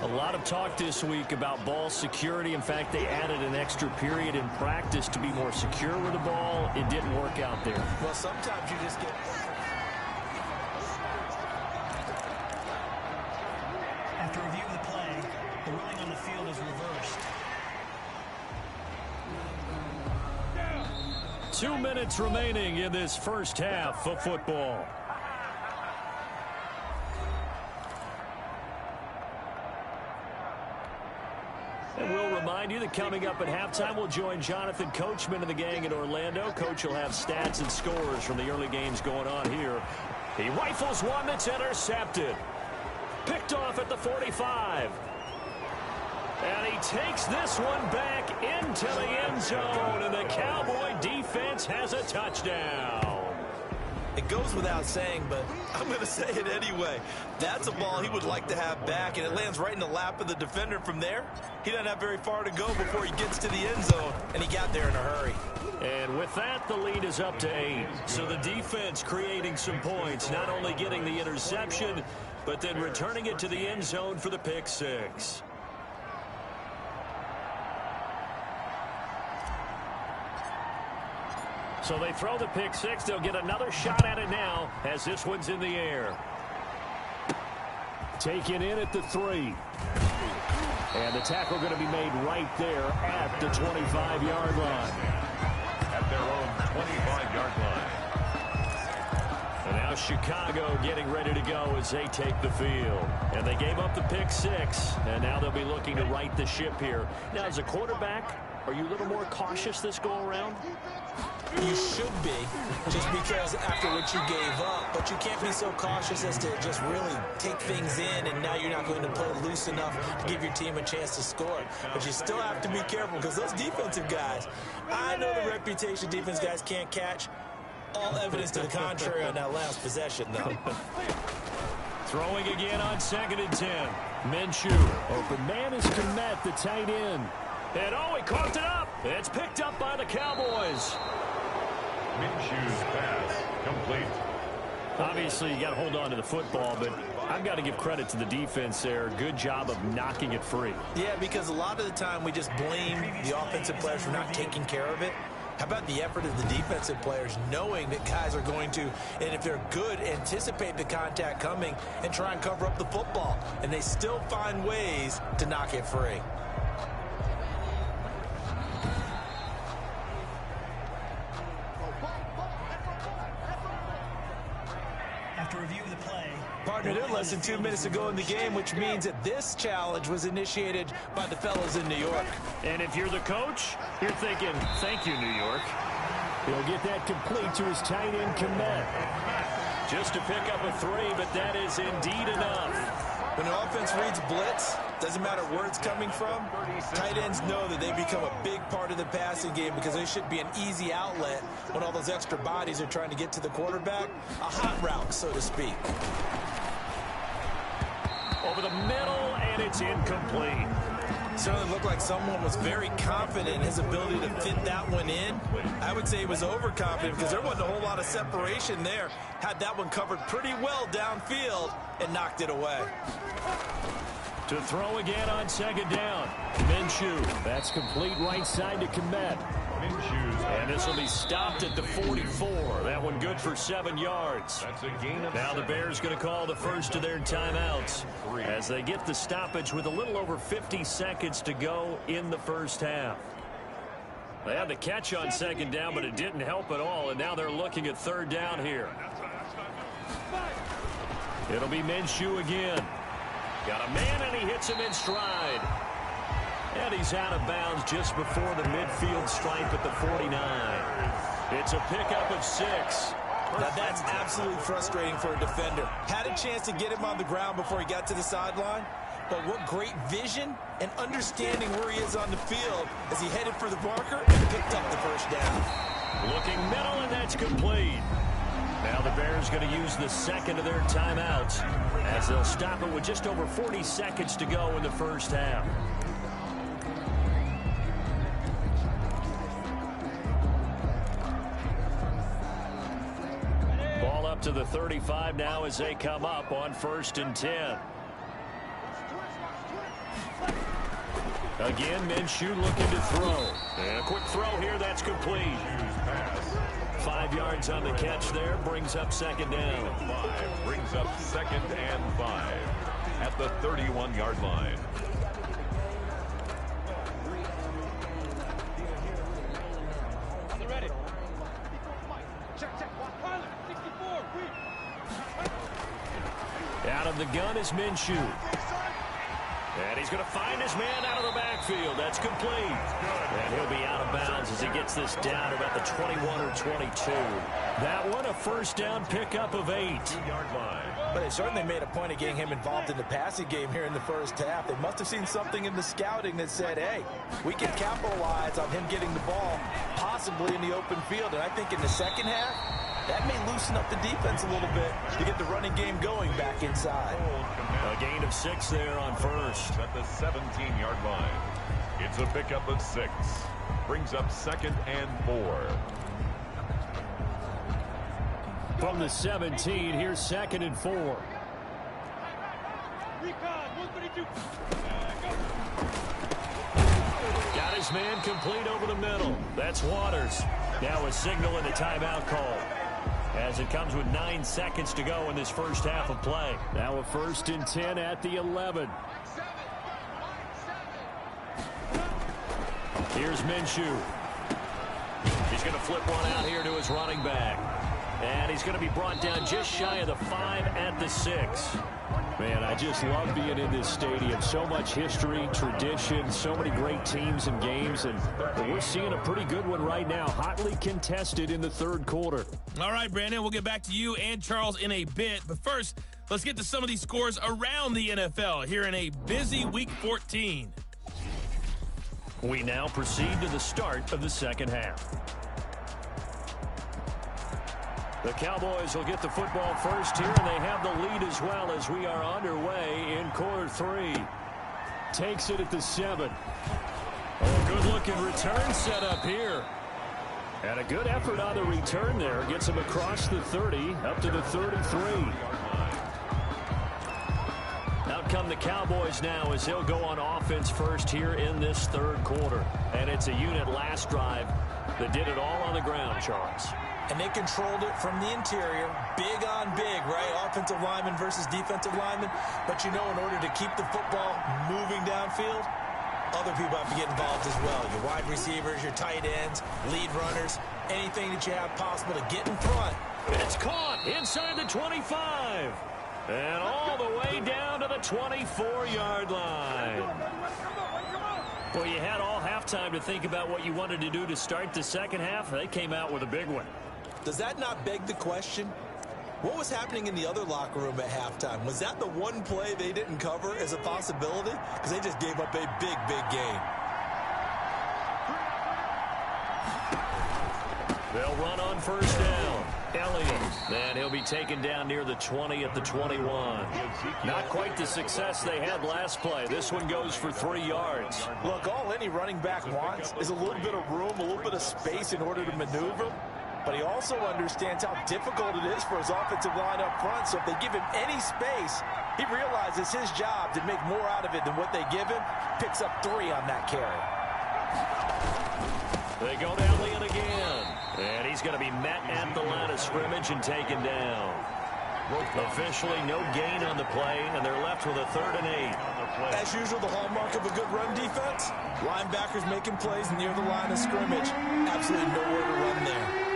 A lot of talk this week about ball security. In fact, they added an extra period in practice to be more secure with the ball. It didn't work out there.
Well, sometimes you just get...
After reviewing the play, the ruling on the field is reversed.
2 minutes remaining in this first half of football. And we'll remind you that coming up at halftime, we'll join Jonathan Coachman and the gang in Orlando. Coach will have stats and scores from the early games going on here. He rifles one that's intercepted. Picked off at the 45. And he takes this one back into the end zone, and the Cowboy defense has a touchdown.
It goes without saying, but I'm going to say it anyway. That's a ball he would like to have back, and it lands right in the lap of the defender. From there, he doesn't have very far to go before he gets to the end zone, and he got there in a hurry.
And with that, the lead is up to 8. So the defense creating some points, not only getting the interception, but then returning it to the end zone for the pick 6. So they throw the pick 6. They'll get another shot at it now as this one's in the air. Taken in at the 3. And the tackle going to be made right there at the 25-yard line.
At their own 25-yard line.
Now Chicago getting ready to go as they take the field. And they gave up the pick 6, and now they'll be looking to right the ship here. Now, as a quarterback, are you a little more cautious this go-around?
You should be, just because after what you gave up, but you can't be so cautious as to just really take things in, and now you're not going to play loose enough to give your team a chance to score. But you still have to be careful because those defensive guys, I know the reputation defense guys can't catch. All evidence to the contrary on that last possession, though.
Throwing again on 2nd and 10. Minshew. Open man is Kmet, the tight end. And oh, he coughed it up. It's picked up by the Cowboys.
Minshew's pass complete.
Obviously, you got to hold on to the football, but I've got to give credit to the defense there. Good job of knocking it free.
Yeah, because a lot of the time we just blame the offensive players for not taking care of it. How about the effort of the defensive players knowing that guys are going to, and if they're good, anticipate the contact coming and try and cover up the football. And they still find ways to knock it free.
After review of the play.
Partner, they're less than 2 minutes to go in the game, which means that this challenge was initiated by the fellows in New York.
And if you're the coach, you're thinking, thank you, New York. He'll get that complete to his tight end, Kmet. Just to pick up a 3, but that is indeed enough.
When the offense reads blitz, doesn't matter where it's coming from, tight ends know that they become a big part of the passing game because they should be an easy outlet when all those extra bodies are trying to get to the quarterback. A hot route, so to speak.
Over the middle, and it's incomplete.
Certainly looked like someone was very confident in his ability to fit that one in. I would say he was overconfident because there wasn't a whole lot of separation there. Had that one covered pretty well downfield and knocked it away.
To throw again on 2nd down. Minshew. That's complete right side to Kmet. And this will be stopped at the 44. That one good for 7 yards.
That's a gain of
Now the
7.
Bears going to call the first of their timeouts as they get the stoppage with a little over 50 seconds to go in the first half. They had the catch on 2nd down, but it didn't help at all, and now they're looking at 3rd down here. It'll be Minshew again. Got a man, and he hits him in stride. And he's out of bounds just before the midfield stripe at the 49. It's a pickup of 6.
Now that's absolutely frustrating for a defender. Had a chance to get him on the ground before he got to the sideline, but what great vision and understanding where he is on the field as he headed for the marker and picked up the first down.
Looking middle, and that's complete. Now the Bears going to use the second of their timeouts as they'll stop it with just over 40 seconds to go in the first half. Ball up to the 35 now as they come up on 1st and 10. Again, Minshew looking to throw. And a quick throw here, that's complete. 5 yards on the catch there, brings up 2nd down.
5 brings up 2nd and 5 at the 31-yard line.
Out of the gun is Minshew. And he's going to find his man out of the backfield. That's complete. And he'll be out of bounds as he gets this down about the 21 or 22. That one, a 1st down pickup of 8.
2-yard line.
But they certainly made a point of getting him involved in the passing game here in the first half. They must have seen something in the scouting that said, hey, we can capitalize on him getting the ball possibly in the open field. And I think in the second half, that may loosen up the defense a little bit to get the running game going back inside.
A gain of 6 there on 1st.
At the 17-yard line. It's a pickup of 6. Brings up 2nd and 4.
From the 17, here's 2nd and 4. Got his man complete over the middle. That's Waters. Now a signal and a timeout call, as it comes with 9 seconds to go in this first half of play. Now a 1st and 10 at the 11. Here's Minshew. He's going to flip one out here to his running back. And he's going to be brought down just shy of the 5 at the 6. Man, I just love being in this stadium. So much history, tradition, so many great teams and games, and we're seeing a pretty good one right now, hotly contested in the third quarter.
All right, Brandon, we'll get back to you and Charles in a bit, but first, let's get to some of these scores around the NFL here in a busy Week 14.
We now proceed to the start of the second half. The Cowboys will get the football first here, and they have the lead as well as we are underway in quarter 3. Takes it at the 7. Oh, good-looking return set up here. And a good effort on the return there. Gets him across the 30, up to the 33. Out come the Cowboys now as they'll go on offense first here in this third quarter. And it's a unit last drive that did it all on the ground, Charles.
And they controlled it from the interior, big on big, right? Offensive lineman versus defensive lineman. But, you know, in order to keep the football moving downfield, other people have to get involved as well. Your wide receivers, your tight ends, lead runners, anything that you have possible to get in front.
It's caught inside the 25. And all the way down to the 24-yard line. Well, you had all halftime to think about what you wanted to do to start the second half. They came out with a big one.
Does that not beg the question? What was happening in the other locker room at halftime? Was that the one play they didn't cover as a possibility? Because they just gave up a big, big gain.
They'll run on first down. Elliott, and he'll be taken down near the 20 at the 21. Not quite the success they had last play. This one goes for 3 yards.
Look, all any running back wants is a little bit of room, a little bit of space in order to maneuver. But he also understands how difficult it is for his offensive line up front. So if they give him any space, he realizes his job to make more out of it than what they give him. Picks up 3 on that carry.
They go to Elliott again. And he's going to be met at the line of scrimmage and taken down. Officially no gain on the play, and they're left with a 3rd and 8.
As usual, the hallmark of a good run defense, linebackers making plays near the line of scrimmage. Absolutely nowhere to run there.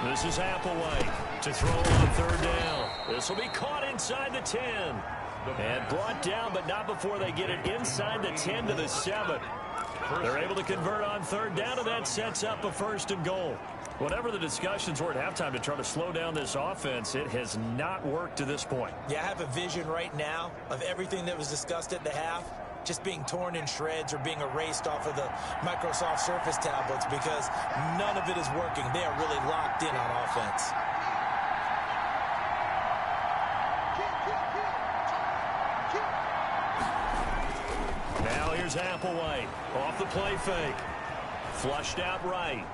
This is Applewhite to throw on 3rd down. This will be caught inside the 10. And brought down, but not before they get it inside the 10 to the 7. They're able to convert on 3rd down, and that sets up a 1st and goal. Whatever the discussions were at halftime to try to slow down this offense, it has not worked to this point.
Yeah, I have a vision right now of everything that was discussed at the half just being torn in shreds or being erased off of the Microsoft Surface tablets because none of it is working. They are really locked in on offense.
Now here's Applewhite off the play fake. Flushed out right.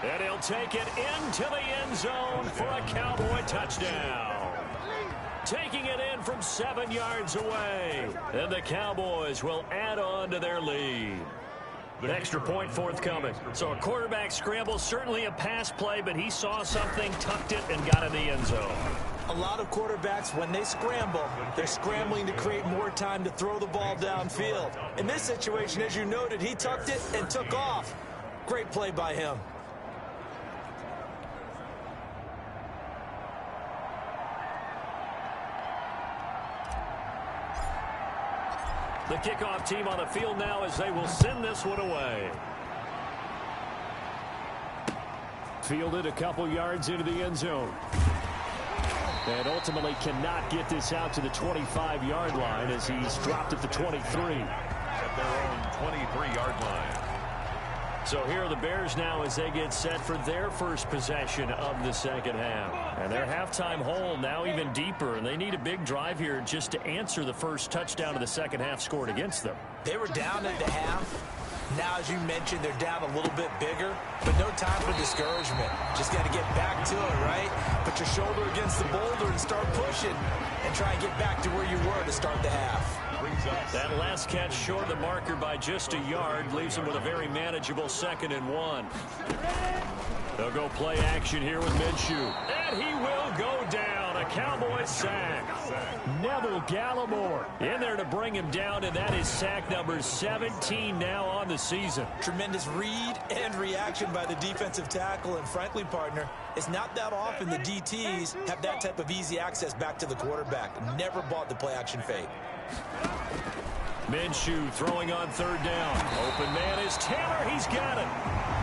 And he'll take it into the end zone for a Cowboy touchdown. Taking it in from 7 yards away. And the Cowboys will add on to their lead. The extra point forthcoming. So a quarterback scramble, certainly a pass play, but he saw something, tucked it, and got in the end zone.
A lot of quarterbacks, when they scramble, they're scrambling to create more time to throw the ball downfield. In this situation, as you noted, he tucked it and took off. Great play by him.
The kickoff team on the field now as they will send this one away. Fielded a couple yards into the end zone. And ultimately cannot get this out to the 25-yard line as he's dropped at the 23.
At their own 23-yard line.
So here are the Bears now as they get set for their first possession of the second half. And their halftime hole now even deeper, and they need a big drive here just to answer the first touchdown of the second half scored against them.
They were down at the half. Now, as you mentioned, they're down a little bit bigger, but no time for discouragement. Just got to get back to it, right? Put your shoulder against the boulder and start pushing and try and get back to where you were to start the half.
That last catch short of the marker by just a yard leaves them with a very manageable 2nd and 1. They'll go play action here with Minshew. And he will go down. A Cowboys sack. Neville Gallimore in there to bring him down, and that is sack number 17 now on the season.
Tremendous read and reaction by the defensive tackle, and frankly, partner, it's not that often the DTs have that type of easy access back to the quarterback. Never bought the play-action fake.
Minshew throwing on third down. Open man is Taylor. He's got it.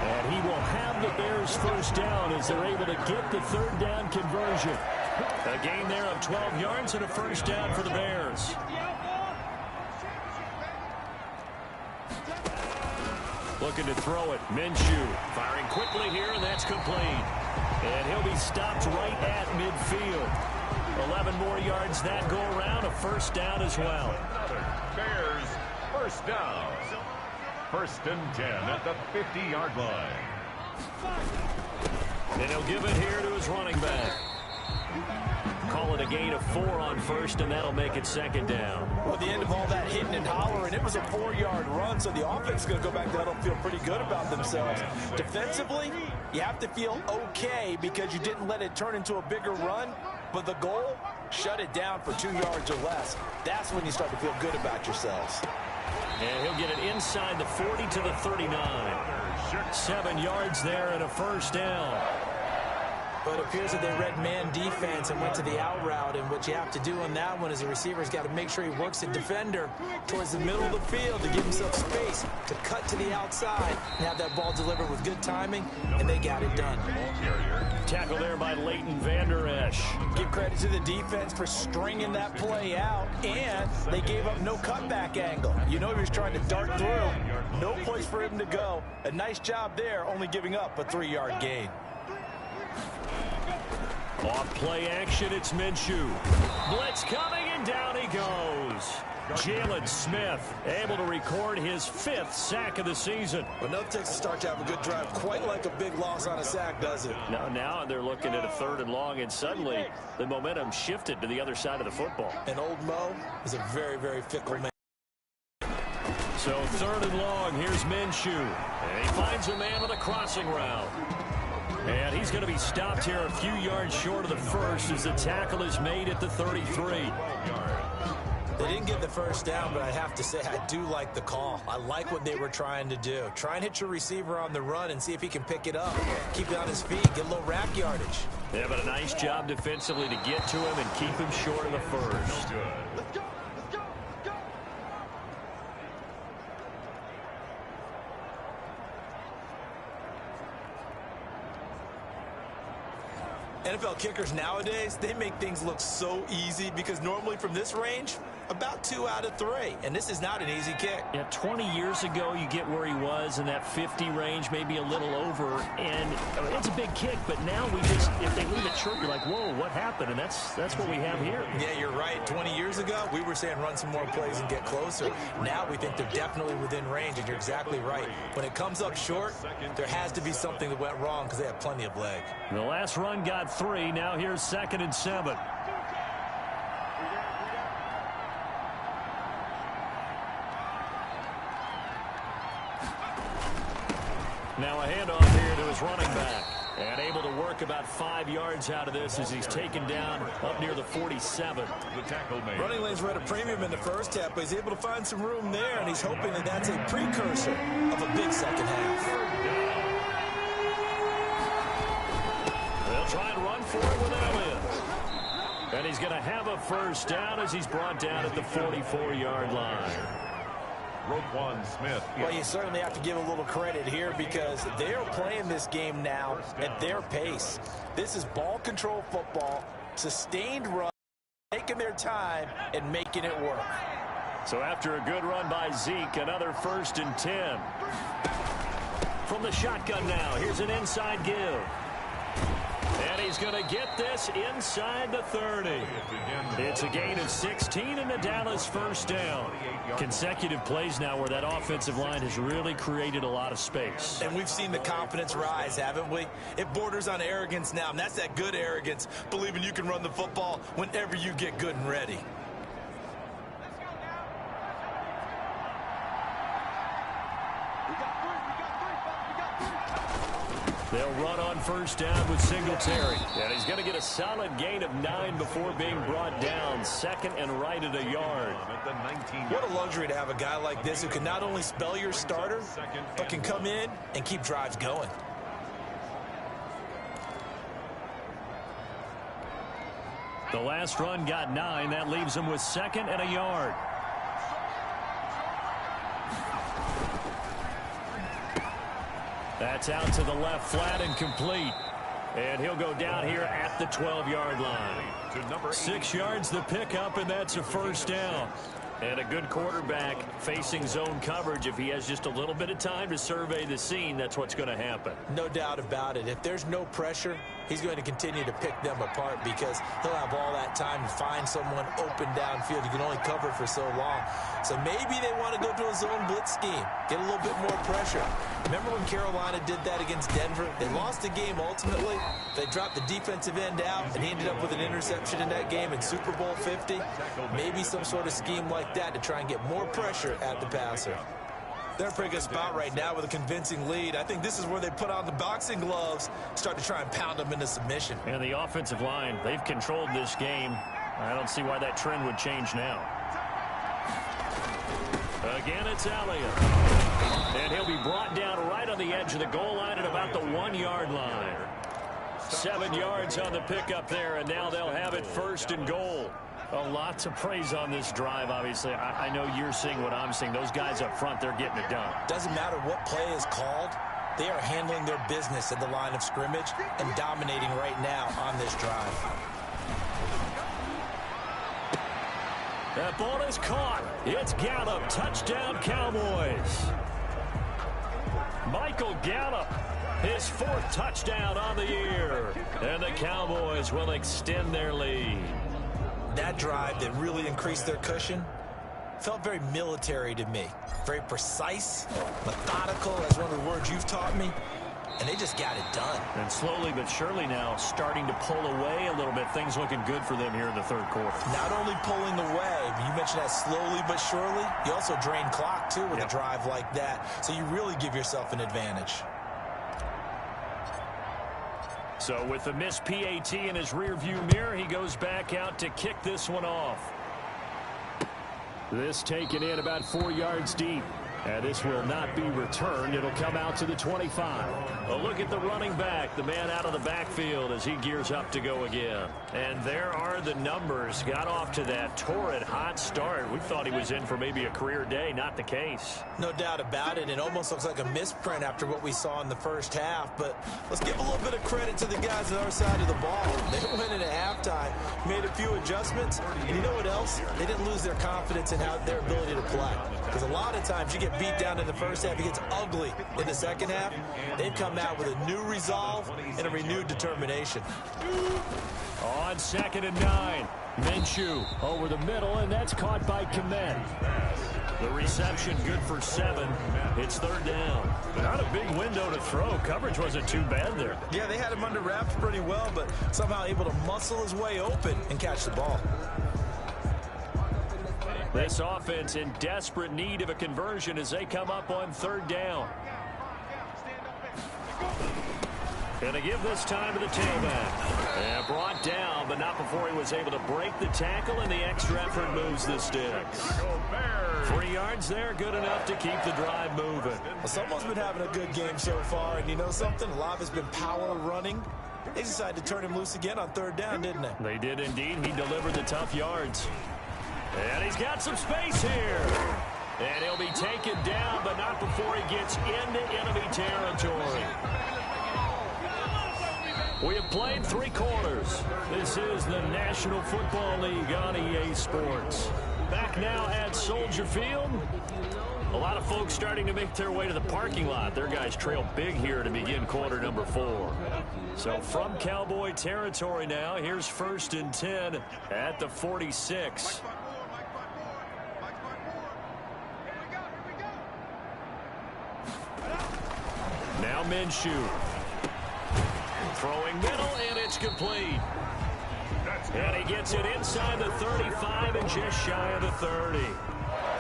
And he will have the Bears first down as they're able to get the third down conversion. A gain there of 12 yards and a first down for the Bears. Looking to throw it. Minshew firing quickly here, and that's complete. And he'll be stopped right at midfield. 11 more yards that go around. A first down as well.
Bears first down. First and 10 at the 50-yard line.
And he'll give it here to his running back. Call it a gain of 4 on first, and that'll make it second down.
Well, at the end of all that hitting and hollering, it was a 4-yard run, so the offense is going to go back there and feel pretty good about themselves. Defensively, you have to feel okay because you didn't let it turn into a bigger run, but the goal, shut it down for 2 yards or less. That's when you start to feel good about yourselves.
And he'll get it inside the 40 to the 39. 7 yards there and a first down.
But it appears that they read man defense and went to the out route, and what you have to do on that one is the receiver's got to make sure he works the defender towards the middle of the field to give himself space to cut to the outside and have that ball delivered with good timing, and they got it done.
Tackle there by Leighton Vander Esch.
Give credit to the defense for stringing that play out, and they gave up no cutback angle. You know he was trying to dart through. No place for him to go. A nice job there, only giving up a 3-yard gain.
Off play action, it's Minshew. Blitz coming, and down he goes. Jalen Smith able to record his 5th sack of the season.
Well, no Texas start to have a good drive, quite like a big loss on a sack, does it?
Now they're looking at a 3rd and long, and suddenly the momentum shifted to the other side of the football.
And old Mo is a very, very fickle man.
So 3rd and long, here's Minshew. And he finds a man with a crossing route. And he's going to be stopped here a few yards short of the first as the tackle is made at the 33.
They didn't get the first down, but I have to say I do like the call. I like what they were trying to do. Try and hit your receiver on the run and see if he can pick it up. Keep it on his feet, get a little rack yardage.
Yeah, but a nice job defensively to get to him and keep him short of the first.
Let's go.
NFL kickers nowadays, they make things look so easy because normally from this range, about 2 out of 3. And this is not an easy kick.
Yeah, 20 years ago, you get where he was in that 50 range, maybe a little over. And it's a big kick, but now we just, if they leave it short, you're like, whoa, what happened? And that's what we have here.
Yeah, you're right. 20 years ago, we were saying run some more plays and get closer. Now we think they're definitely within range, and you're exactly right. When it comes up short, there has to be something that went wrong because they have plenty of leg.
The last run got 3. Now here's 2nd and 7. Now a handoff here to his running back. And able to work about 5 yards out of this as he's taken down up near the 47.
The tackle made.
Running lanes were at a premium in the first half, but he's able to find some room there, and he's hoping that that's a precursor of a big second half.
They'll try and run for it with that. And he's going to have a first down as he's brought down at the 44-yard line.
Roquan Smith.
Well, you certainly have to give a little credit here because they're playing this game now at their pace. This is ball control football, sustained run, taking their time and making it work.
So after a good run by Zeke, another 1st and 10. From the shotgun now, here's an inside give. And he's going to get this inside the 30. It's a gain of 16 and a Dallas first down. Consecutive plays now where that offensive line has really created a lot of space.
And we've seen the confidence rise, haven't we? It borders on arrogance now, and that's that good arrogance, believing you can run the football whenever you get good and ready.
They'll run on first down with Singletary. And he's going to get a solid gain of 9 before being brought down. Second and right at a yard.
What a luxury to have a guy like this who can not only spell your starter, but can come in and keep drives going.
The last run got 9. That leaves him with second and a yard. That's out to the left, flat and complete. And he'll go down here at the 12-yard line. 6 yards the pickup, and that's a first down. And a good quarterback facing zone coverage. If he has just a little bit of time to survey the scene, that's what's going to happen.
No doubt about it. If there's no pressure, he's going to continue to pick them apart because he'll have all that time to find someone open downfield. He can only cover for so long. So maybe they want to go to a zone blitz scheme, get a little bit more pressure. Remember when Carolina did that against Denver? They lost the game ultimately. They dropped the defensive end out, and he ended up with an interception in that game in Super Bowl 50. Maybe some sort of scheme like that to try and get more pressure at the passer. They're in a pretty good spot right now with a convincing lead. I think this is where they put on the boxing gloves, start to try and pound them into submission.
And the offensive line, they've controlled this game. I don't see why that trend would change now. Again, it's Elliott. And he'll be brought down right on the edge of the goal line at about the 1-yard line. 7 yards on the pickup there, and now they'll have it first and goal. A lot to praise on this drive, obviously. I know you're seeing what I'm seeing. Those guys up front, they're getting it done.
Doesn't matter what play is called. They are handling their business at the line of scrimmage and dominating right now on this drive.
That ball is caught. It's Gallup. Touchdown, Cowboys. Michael Gallup, his 4th touchdown on the year. And the Cowboys will extend their lead.
That drive that really increased their cushion felt very military to me. Very precise, methodical, that's one of the words you've taught me. And they just got it done.
And slowly but surely now starting to pull away a little bit. Things looking good for them here in the 3rd quarter.
Not only pulling away, but you mentioned that slowly but surely. You also drain clock, too, with a drive like that. So you really give yourself an advantage.
So with the missed PAT in his rearview mirror, he goes back out to kick this one off. This taken in about 4 yards deep. And this will not be returned. It'll come out to the 25. A look at the running back, the man out of the backfield as he gears up to go again. And there are the numbers. Got off to that torrid hot start. We thought he was in for maybe a career day. Not the case.
No doubt about it. It almost looks like a misprint after what we saw in the first half. But let's give a little bit of credit to the guys on our side of the ball. They went in at halftime, made a few adjustments. And you know what else? They didn't lose their confidence in their ability to play. Because a lot of times you get beat down in the first half, it gets ugly in the second half. They've come out with a new resolve and a renewed determination.
On 2nd and 9, Minshew over the middle, and that's caught by Kmet. The reception good for 7. It's 3rd down. Not a big window to throw. Coverage wasn't too bad there.
Yeah, they had him under wraps pretty well, but somehow able to muscle his way open and catch the ball.
This offense in desperate need of a conversion as they come up on 3rd down. Gonna give this time to the tailback. And brought down, but not before he was able to break the tackle, and the extra effort moves the sticks. 3 yards there, good enough to keep the drive moving.
Well, someone's been having a good game so far, and you know something? A lot of it's been power running. They decided to turn him loose again on 3rd down, didn't they?
They did indeed. He delivered the tough yards. And he's got some space here. And he'll be taken down, but not before he gets into enemy territory. We have played 3 quarters. This is the National Football League on EA Sports. Back now at Soldier Field. A lot of folks starting to make their way to the parking lot. Their guys trail big here to begin quarter number 4. So from Cowboy territory now, here's 1st and 10 at the 46. Now Minshew. Throwing middle, and it's complete. And he gets it inside the 35 and just shy of the 30.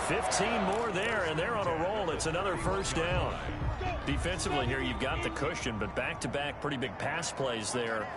15 more there, and they're on a roll. It's another first down. Defensively here, you've got the cushion, but back-to-back pretty big pass plays there.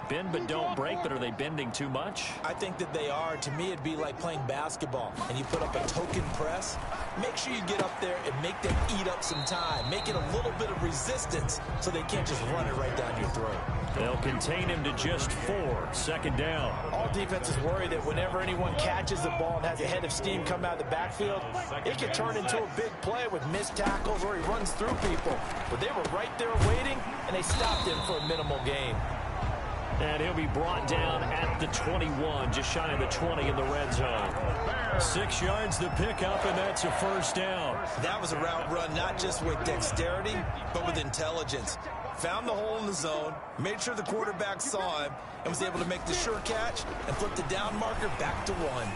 Bend but don't break, but are they bending too much?
I think that they are. To me, it'd be like playing basketball, and you put up a token press. Make sure you get up there and make them eat up some time. Make it a little bit of resistance so they can't just run it right down your throat.
They'll contain him to just 4. Second down.
All defenses worry that whenever anyone catches the ball and has a head of steam come out of the backfield, it can turn into a big play with missed tackles or he runs through people. But they were right there waiting, and they stopped him for a minimal gain.
And he'll be brought down at the 21, just shy of the 20 in the red zone. 6 yards to pick up, and that's a first down.
That was a route run not just with dexterity, but with intelligence. Found the hole in the zone, made sure the quarterback saw him, and was able to make the sure catch and flip the down marker back to 1.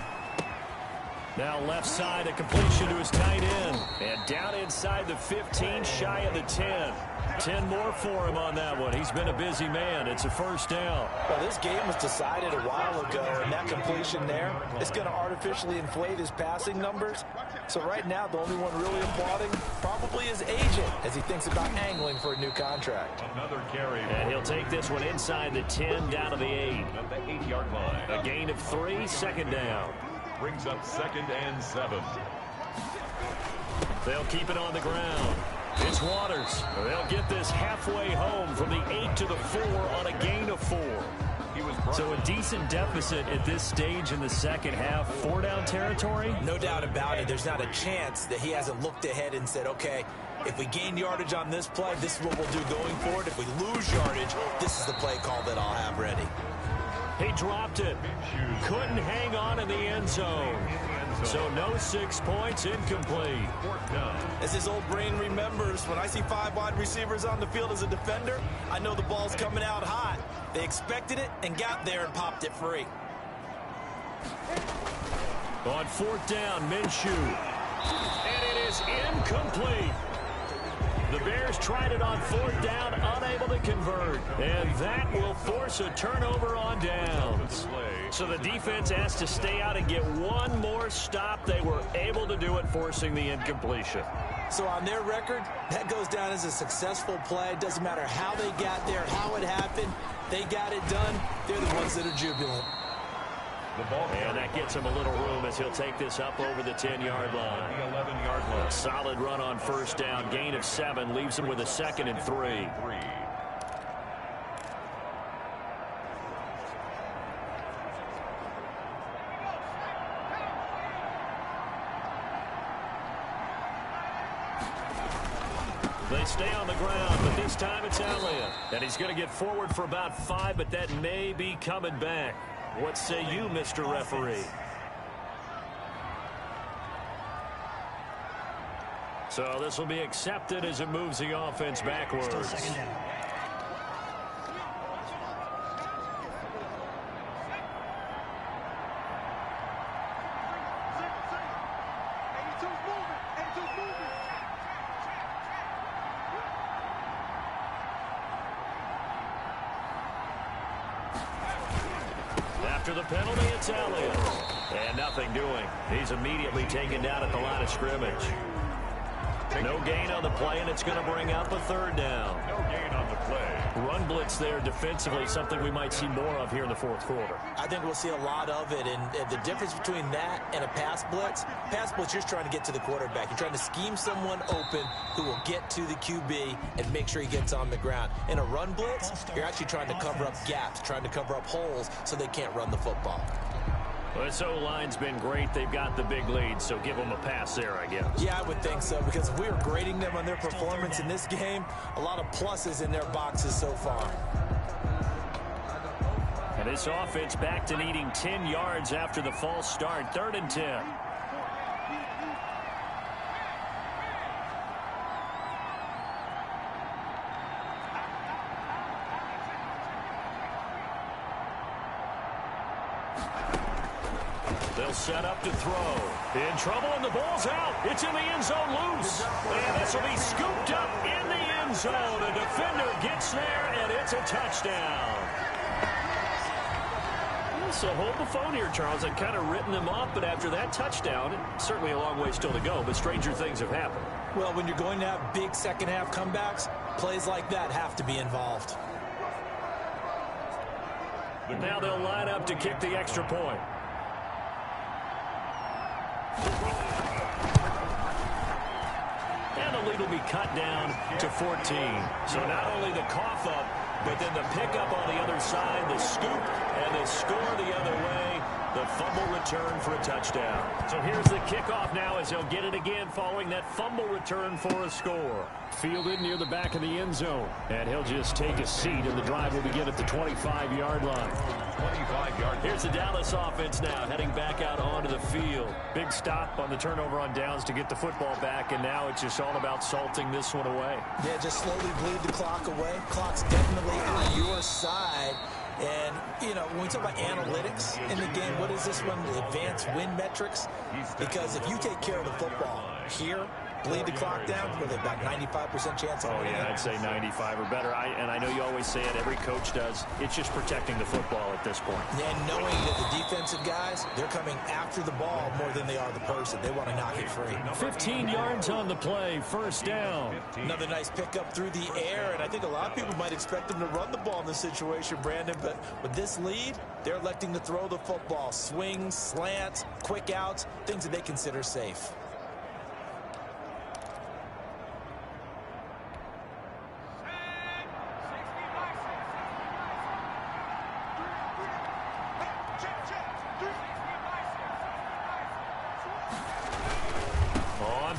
Now left side, a completion to his tight end. And down inside the 15, shy of the 10. 10 more for him on that one. He's been a busy man. It's a first down.
Well, this game was decided a while ago, and that completion there is going to artificially inflate his passing numbers. So right now, the only one really applauding probably his agent as he thinks about angling for a new contract.
Another carry.
And he'll take this one inside the 10, down to the 8.
At the 8-yard line.
A gain of 3, second down.
Brings up 2nd and 7.
They'll keep it on the ground. It's Waters. They'll get this halfway home from the 8 to the 4 on a gain of 4. So a decent deficit at this stage in the second half. 4-down territory?
No doubt about it. There's not a chance that he hasn't looked ahead and said, okay, if we gain yardage on this play, this is what we'll do going forward. If we lose yardage, this is the play call that I'll have ready.
He dropped it. Couldn't hang on in the end zone. So no 6 points, incomplete.
As his old brain remembers, when I see 5 wide receivers on the field as a defender, I know the ball's coming out hot. They expected it and got there and popped it free.
On 4th down, Minshew. And it is incomplete. The Bears tried it on 4th down, unable to convert. And that will force a turnover on downs. So the defense has to stay out and get one more stop. They were able to do it, forcing the incompletion.
So on their record, that goes down as a successful play. It doesn't matter how they got there, how it happened. They got it done. They're the ones that are jubilant.
And that gets him a little room as he'll take this up over the 10-yard line.
The 11-yard line.
Solid run on first down. Gain of 7 leaves him with a 2nd and 3. They stay on the ground, but this time it's Elliott. And he's going to get forward for about 5, but that may be coming back. What say you, Mr. Referee? So this will be accepted as it moves the offense backwards.
Still second down.
After the penalty, it's Elliott. And nothing doing. He's immediately taken down at the line of scrimmage. No gain on the play, and it's going to bring up a 3rd down.
No gain on the play.
Run blitz there defensively, something we might see more of here in the 4th quarter.
I think we'll see a lot of it, and the difference between that and a pass blitz, you're just trying to get to the quarterback. You're trying to scheme someone open who will get to the QB and make sure he gets on the ground. In a run blitz, you're actually trying to cover up gaps, trying to cover up holes so they can't run the football.
Well, this O-line's been great. They've got the big lead, so give them a pass there, I guess.
Yeah, I would think so, because if we were grading them on their performance in this game, a lot of pluses in their boxes so far.
And this offense back to needing 10 yards after the false start. 3rd and 10. They'll set up to throw. In trouble, and the ball's out. It's in the end zone loose. And this will be scooped up in the end zone. A defender gets there, and it's a touchdown. So hold the phone here, Charles. I've kind of written them off, but after that touchdown, certainly a long way still to go, but stranger things have happened.
Well, when you're going to have big second-half comebacks, plays like that have to be involved.
Now they'll line up to kick the extra point. And the lead will be cut down to 14. So not only the cough up, but then the pickup on the other side, the scoop, and the score the other way. The fumble return for a touchdown. So here's the kickoff now as he'll get it again following that fumble return for a score. Fielded near the back of the end zone. And he'll just take a seat, and the drive will begin at the 25-yard line.
25-yard.
Here's the Dallas offense now heading back out onto the field. Big stop on the turnover on downs to get the football back, and now it's just all about salting this one away.
Yeah, just slowly bleed the clock away. Clock's definitely on your side. And, you know, when we talk about analytics in the game, what is this one? The advanced win metrics? Because if you take care of the football here, bleed the clock down, with about 95% chance of winning.
I'd say 95 or better. And I know you always say it, every coach does. It's just protecting the football at this point.
And knowing that the defensive guys, they're coming after the ball more than they are the person. They want to knock it free.
15 yards on the play, first down.
Another nice pickup through the air, and I think a lot of people might expect them to run the ball in this situation, Brandon, but with this lead, they're electing to throw the football. Swings, slants, quick outs, things that they consider safe.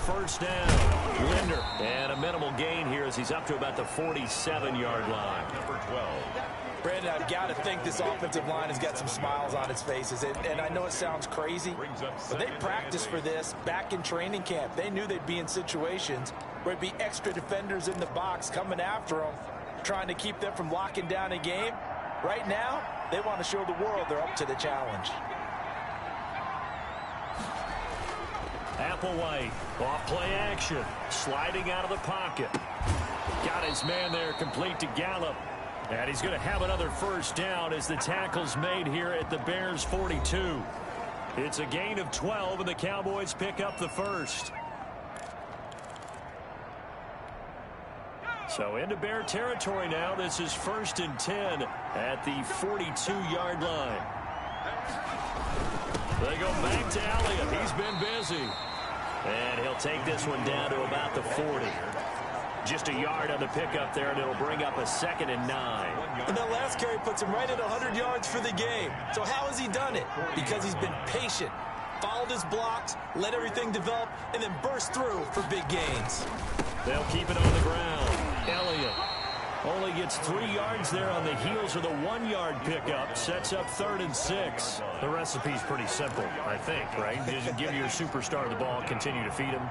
First down, Linder, and a minimal gain here as he's up to about the 47-yard line.
Number 12.
Brandon, I've got to think this offensive line has got some smiles on its faces. And I know it sounds crazy, but they practiced for this back in training camp. They knew they'd be in situations where it'd be extra defenders in the box coming after them, trying to keep them from locking down a game. Right now, they want to show the world they're up to the challenge.
Applewhite, off play action, sliding out of the pocket. Got his man there, complete to Gallup. And he's going to have another first down as the tackle's made here at the Bears 42. It's a gain of 12, and the Cowboys pick up the first. So into Bear territory now. This is 1st and 10 at the 42-yard line. They go back to Elliott. He's been busy. And he'll take this one down to about the 40. Just a yard on the pickup there, and it'll bring up a 2nd and 9.
And that last carry puts him right at 100 yards for the game. So how has he done it? Because he's been patient, followed his blocks, let everything develop, and then burst through for big gains.
They'll keep it on the ground. Elliott only gets 3 yards there on the heels of the 1-yard pickup. Sets up 3rd and 6. The recipe's pretty simple, I think, right? Just give your superstar the ball, continue to feed him.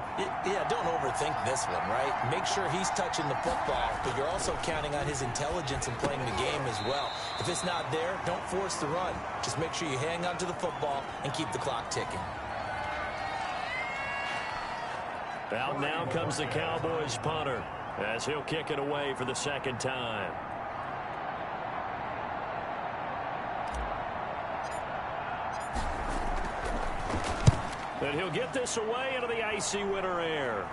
Yeah, don't overthink this one, right? Make sure he's touching the football, but you're also counting on his intelligence in playing the game as well. If it's not there, don't force the run. Just make sure you hang on to the football and keep the clock ticking.
Out now comes the Cowboys punter as he'll kick it away for the 2nd time. And he'll get this away into the icy winter air.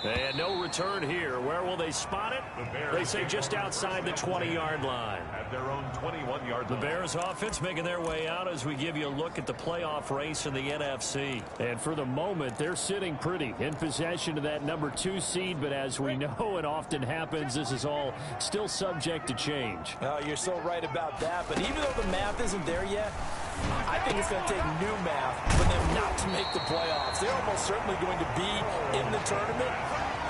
And no return here. Where will they spot it? They say just outside the 20-yard line.
At their own 21-yard line.
The Bears offense making their way out as we give you a look at the playoff race in the NFC. And for the moment, they're sitting pretty in possession of that number 2 seed. But as we know, it often happens, this is all still subject to change.
Oh, you're so right about that. But even though the math isn't there yet, I think it's going to take new math for them not to make the playoffs. They're almost certainly going to be in the tournament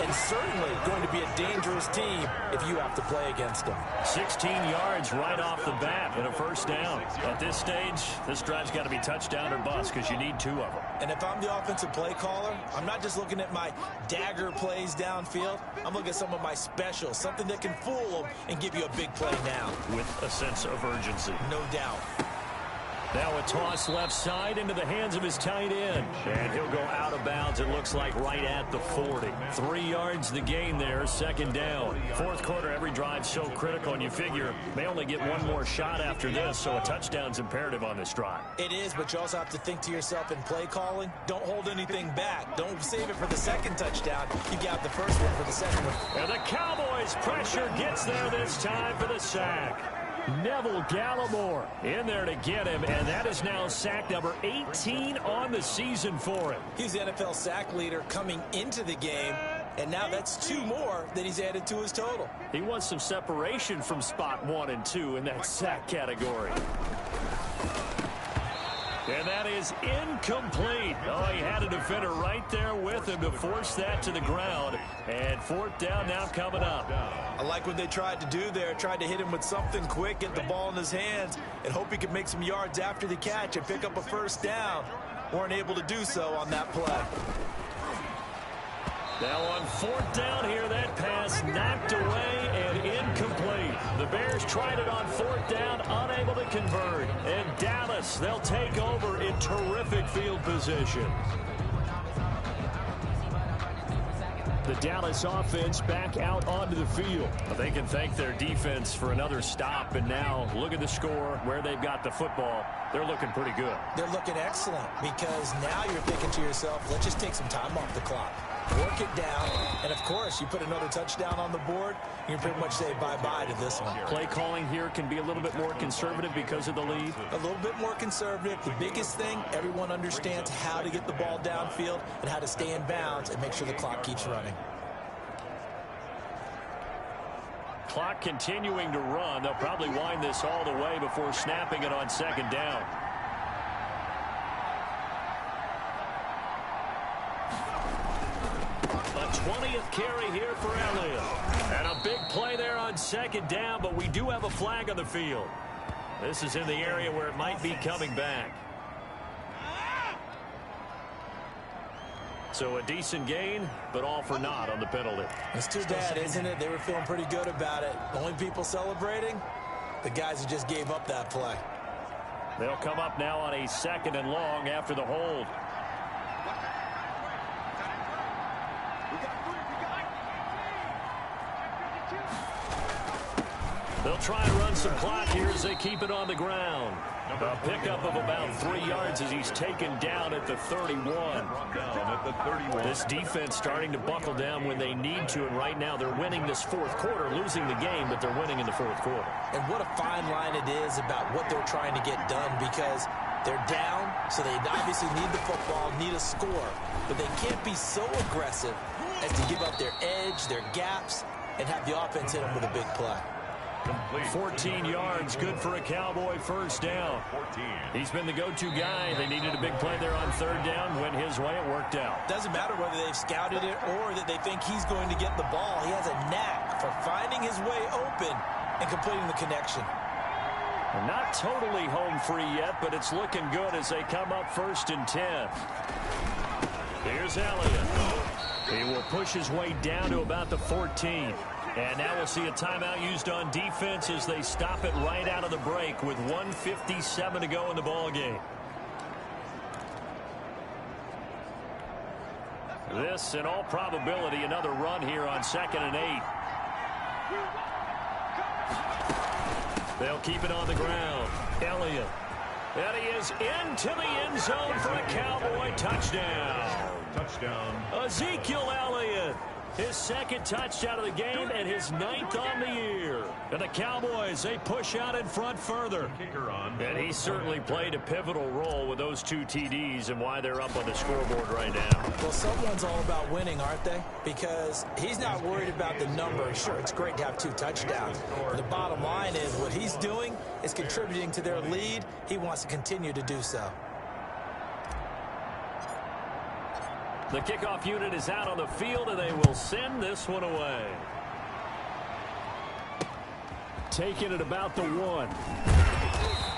and certainly going to be a dangerous team if you have to play against them.
16 yards right off the bat and a first down. At this stage, this drive's got to be touchdown or bust because you need 2 of them.
And if I'm the offensive play caller, I'm not just looking at my dagger plays downfield. I'm looking at some of my specials, something that can fool them and give you a big play now.
With a sense of urgency.
No doubt.
Now a toss left side into the hands of his tight end. And he'll go out of bounds, it looks like, right at the 40. 3 yards the gain there, second down. Fourth quarter, every drive so critical, and you figure they only get one more shot after this, so a touchdown's imperative on this drive.
It is, but you also have to think to yourself in play calling, don't hold anything back. Don't save it for the second touchdown. You got the first one for the second one.
And the Cowboys' pressure gets there this time for the sack. Neville Gallimore in there to get him, and that is now sack number 18 on the season for him.
He's the NFL sack leader coming into the game, and now that's 2 more that he's added to his total.
He wants some separation from spot 1 and 2 in that sack category. And that is incomplete. Oh, he had a defender right there with him to force that to the ground. And fourth down now coming up.
I like what they tried to do there. Tried to hit him with something quick, get the ball in his hands, and hope he could make some yards after the catch and pick up a first down. Weren't able to do so on that play.
Now on fourth down here, that pass knocked away and incomplete. The Bears tried it on fourth down, unable to convert. And Dallas, they'll take over in terrific field position. The Dallas offense back out onto the field. They can thank their defense for another stop, and now look at the score, where they've got the football. They're looking pretty good.
They're looking excellent because now you're thinking to yourself, let's just take some time off the clock. Work it down, and of course, you put another touchdown on the board, you can pretty much say bye-bye to this one.
Play calling here can be a little bit more conservative because of the lead.
A little bit more conservative. The biggest thing, everyone understands how to get the ball downfield and how to stay in bounds and make sure the clock keeps running.
Clock continuing to run. They'll probably wind this all the way before snapping it on second down. A 20th carry here for Elliott. And a big play there on second down, but we do have a flag on the field. This is in the area where it might be coming back. So a decent gain, but all for naught on the penalty.
It's too bad, isn't it? They were feeling pretty good about it. The only people celebrating, the guys who just gave up that play.
They'll come up now on a second and long after the hold. They'll try and run some clock here as they keep it on the ground. A pickup of about 3 yards as he's taken down at the 31. This defense starting to buckle down when they need to, and right now they're winning this fourth quarter, losing the game, but they're winning in the fourth quarter.
And what a fine line it is about what they're trying to get done, because they're down, so they obviously need the football, need a score, but they can't be so aggressive as to give up their edge, their gaps, and have the offense hit them with a big play.
14 yards, good for a Cowboy first down. He's been the go-to guy. They needed a big play there on third down. Went his way, it worked out.
Doesn't matter whether they've scouted it or that they think he's going to get the ball. He has a knack for finding his way open and completing the connection.
Not totally home free yet, but it's looking good as they come up first and 10. Here's Elliott. He will push his way down to about the 14. And now we'll see a timeout used on defense as they stop it right out of the break with 1:57 to go in the ball game. This, in all probability, another run here on 2nd and 8. They'll keep it on the ground. Elliott. And he is into the end zone for a Cowboy touchdown. Ezekiel Elliott. His second touchdown of the game and his 9th on the year. And the Cowboys, they push out in front further. And he certainly played a pivotal role with those 2 TDs and why they're up on the scoreboard right now.
Well, someone's all about winning, aren't they? Because he's not worried about the number. Sure, it's great to have 2 touchdowns. But the bottom line is what he's doing is contributing to their lead. He wants to continue to do so.
The kickoff unit is out on the field, and they will send this one away. Taking it about the 1.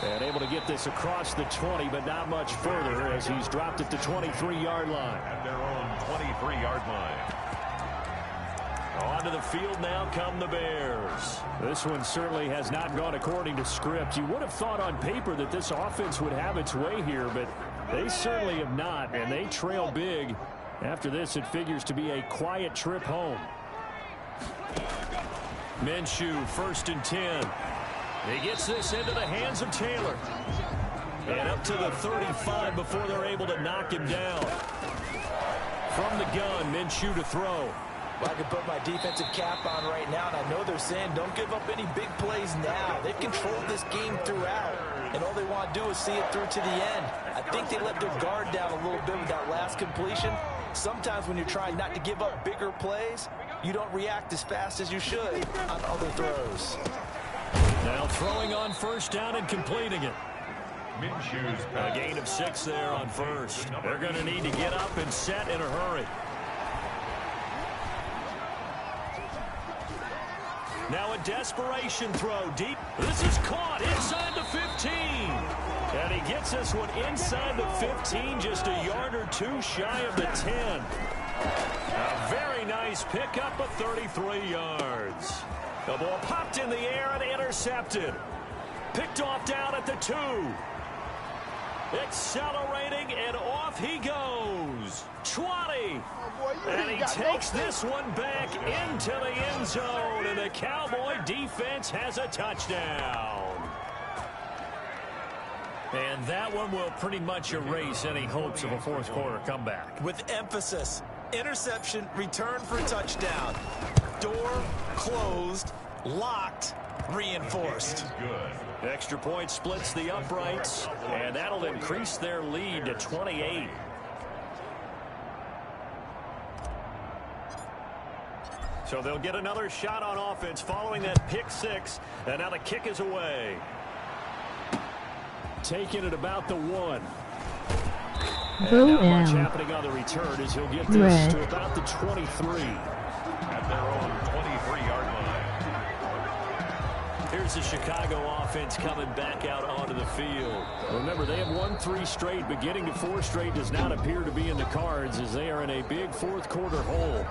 And able to get this across the 20, but not much further as he's dropped it to 23-yard line.
At their own 23-yard line.
Onto the field now come the Bears. This one certainly has not gone according to script. You would have thought on paper that this offense would have its way here, but they certainly have not, and they trail big. After this, it figures to be a quiet trip home. Minshew, 1st and 10. He gets this into the hands of Taylor. And up to the 35 before they're able to knock him down. From the gun, Minshew to throw.
Well, I can put my defensive cap on right now, and I know they're saying don't give up any big plays now. They've controlled this game throughout, and all they want to do is see it through to the end. I think they let their guard down a little bit with that last completion. Sometimes when you're trying not to give up bigger plays, you don't react as fast as you should on other throws.
Now throwing on 1st down and completing it. A gain of 6 there on 1st. They're going to need to get up and set in a hurry. Now a desperation throw deep. This is caught inside the 15. And he gets this one inside the 15, just a yard or 2 shy of the 10. A very nice pickup of 33 yards. The ball popped in the air and intercepted. Picked off down at the 2. Accelerating, and off he goes. 20. And he takes this one back into the end zone, and the Cowboy defense has a touchdown. And that one will pretty much erase any hopes of a 4th quarter comeback.
With emphasis, interception, return for a touchdown. Door closed, locked, reinforced.
Extra point splits the uprights, and that'll increase their lead to 28. So they'll get another shot on offense following that pick 6, and now the kick is away. Taking it about the 1. And not much happening on the return as he'll get this to about the 23.
At their own 23-yard line.
Here's the Chicago offense coming back out onto the field. Remember, they have won 3 straight, but getting to 4 straight does not appear to be in the cards as they are in a big 4th quarter hole.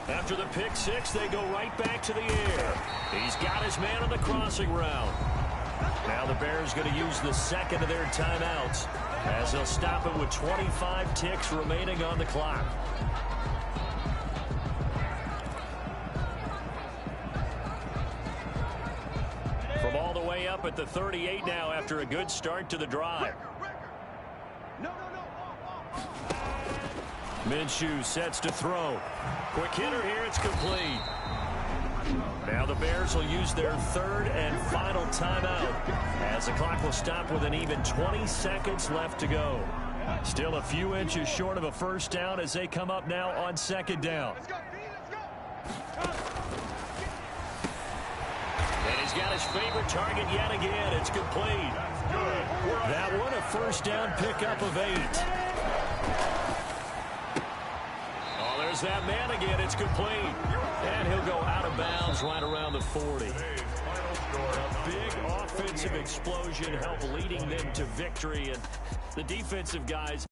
After the pick 6, they go right back to the air. He's got his man on the crossing route. Now the Bears going to use the 2nd of their timeouts as they'll stop it with 25 ticks remaining on the clock. From all the way up at the 38 now after a good start to the drive. Minshew sets to throw. Quick hitter here, it's complete. Now the Bears will use their 3rd and final timeout as the clock will stop with an even 20 seconds left to go. Still a few inches short of a 1st down as they come up now on 2nd down. And he's got his favorite target yet again. It's complete. That one a 1st down pickup of 8. There's that man again. It's complete. And he'll go out of bounds right around the 40. A big offensive explosion helped leading them to victory. And the defensive guys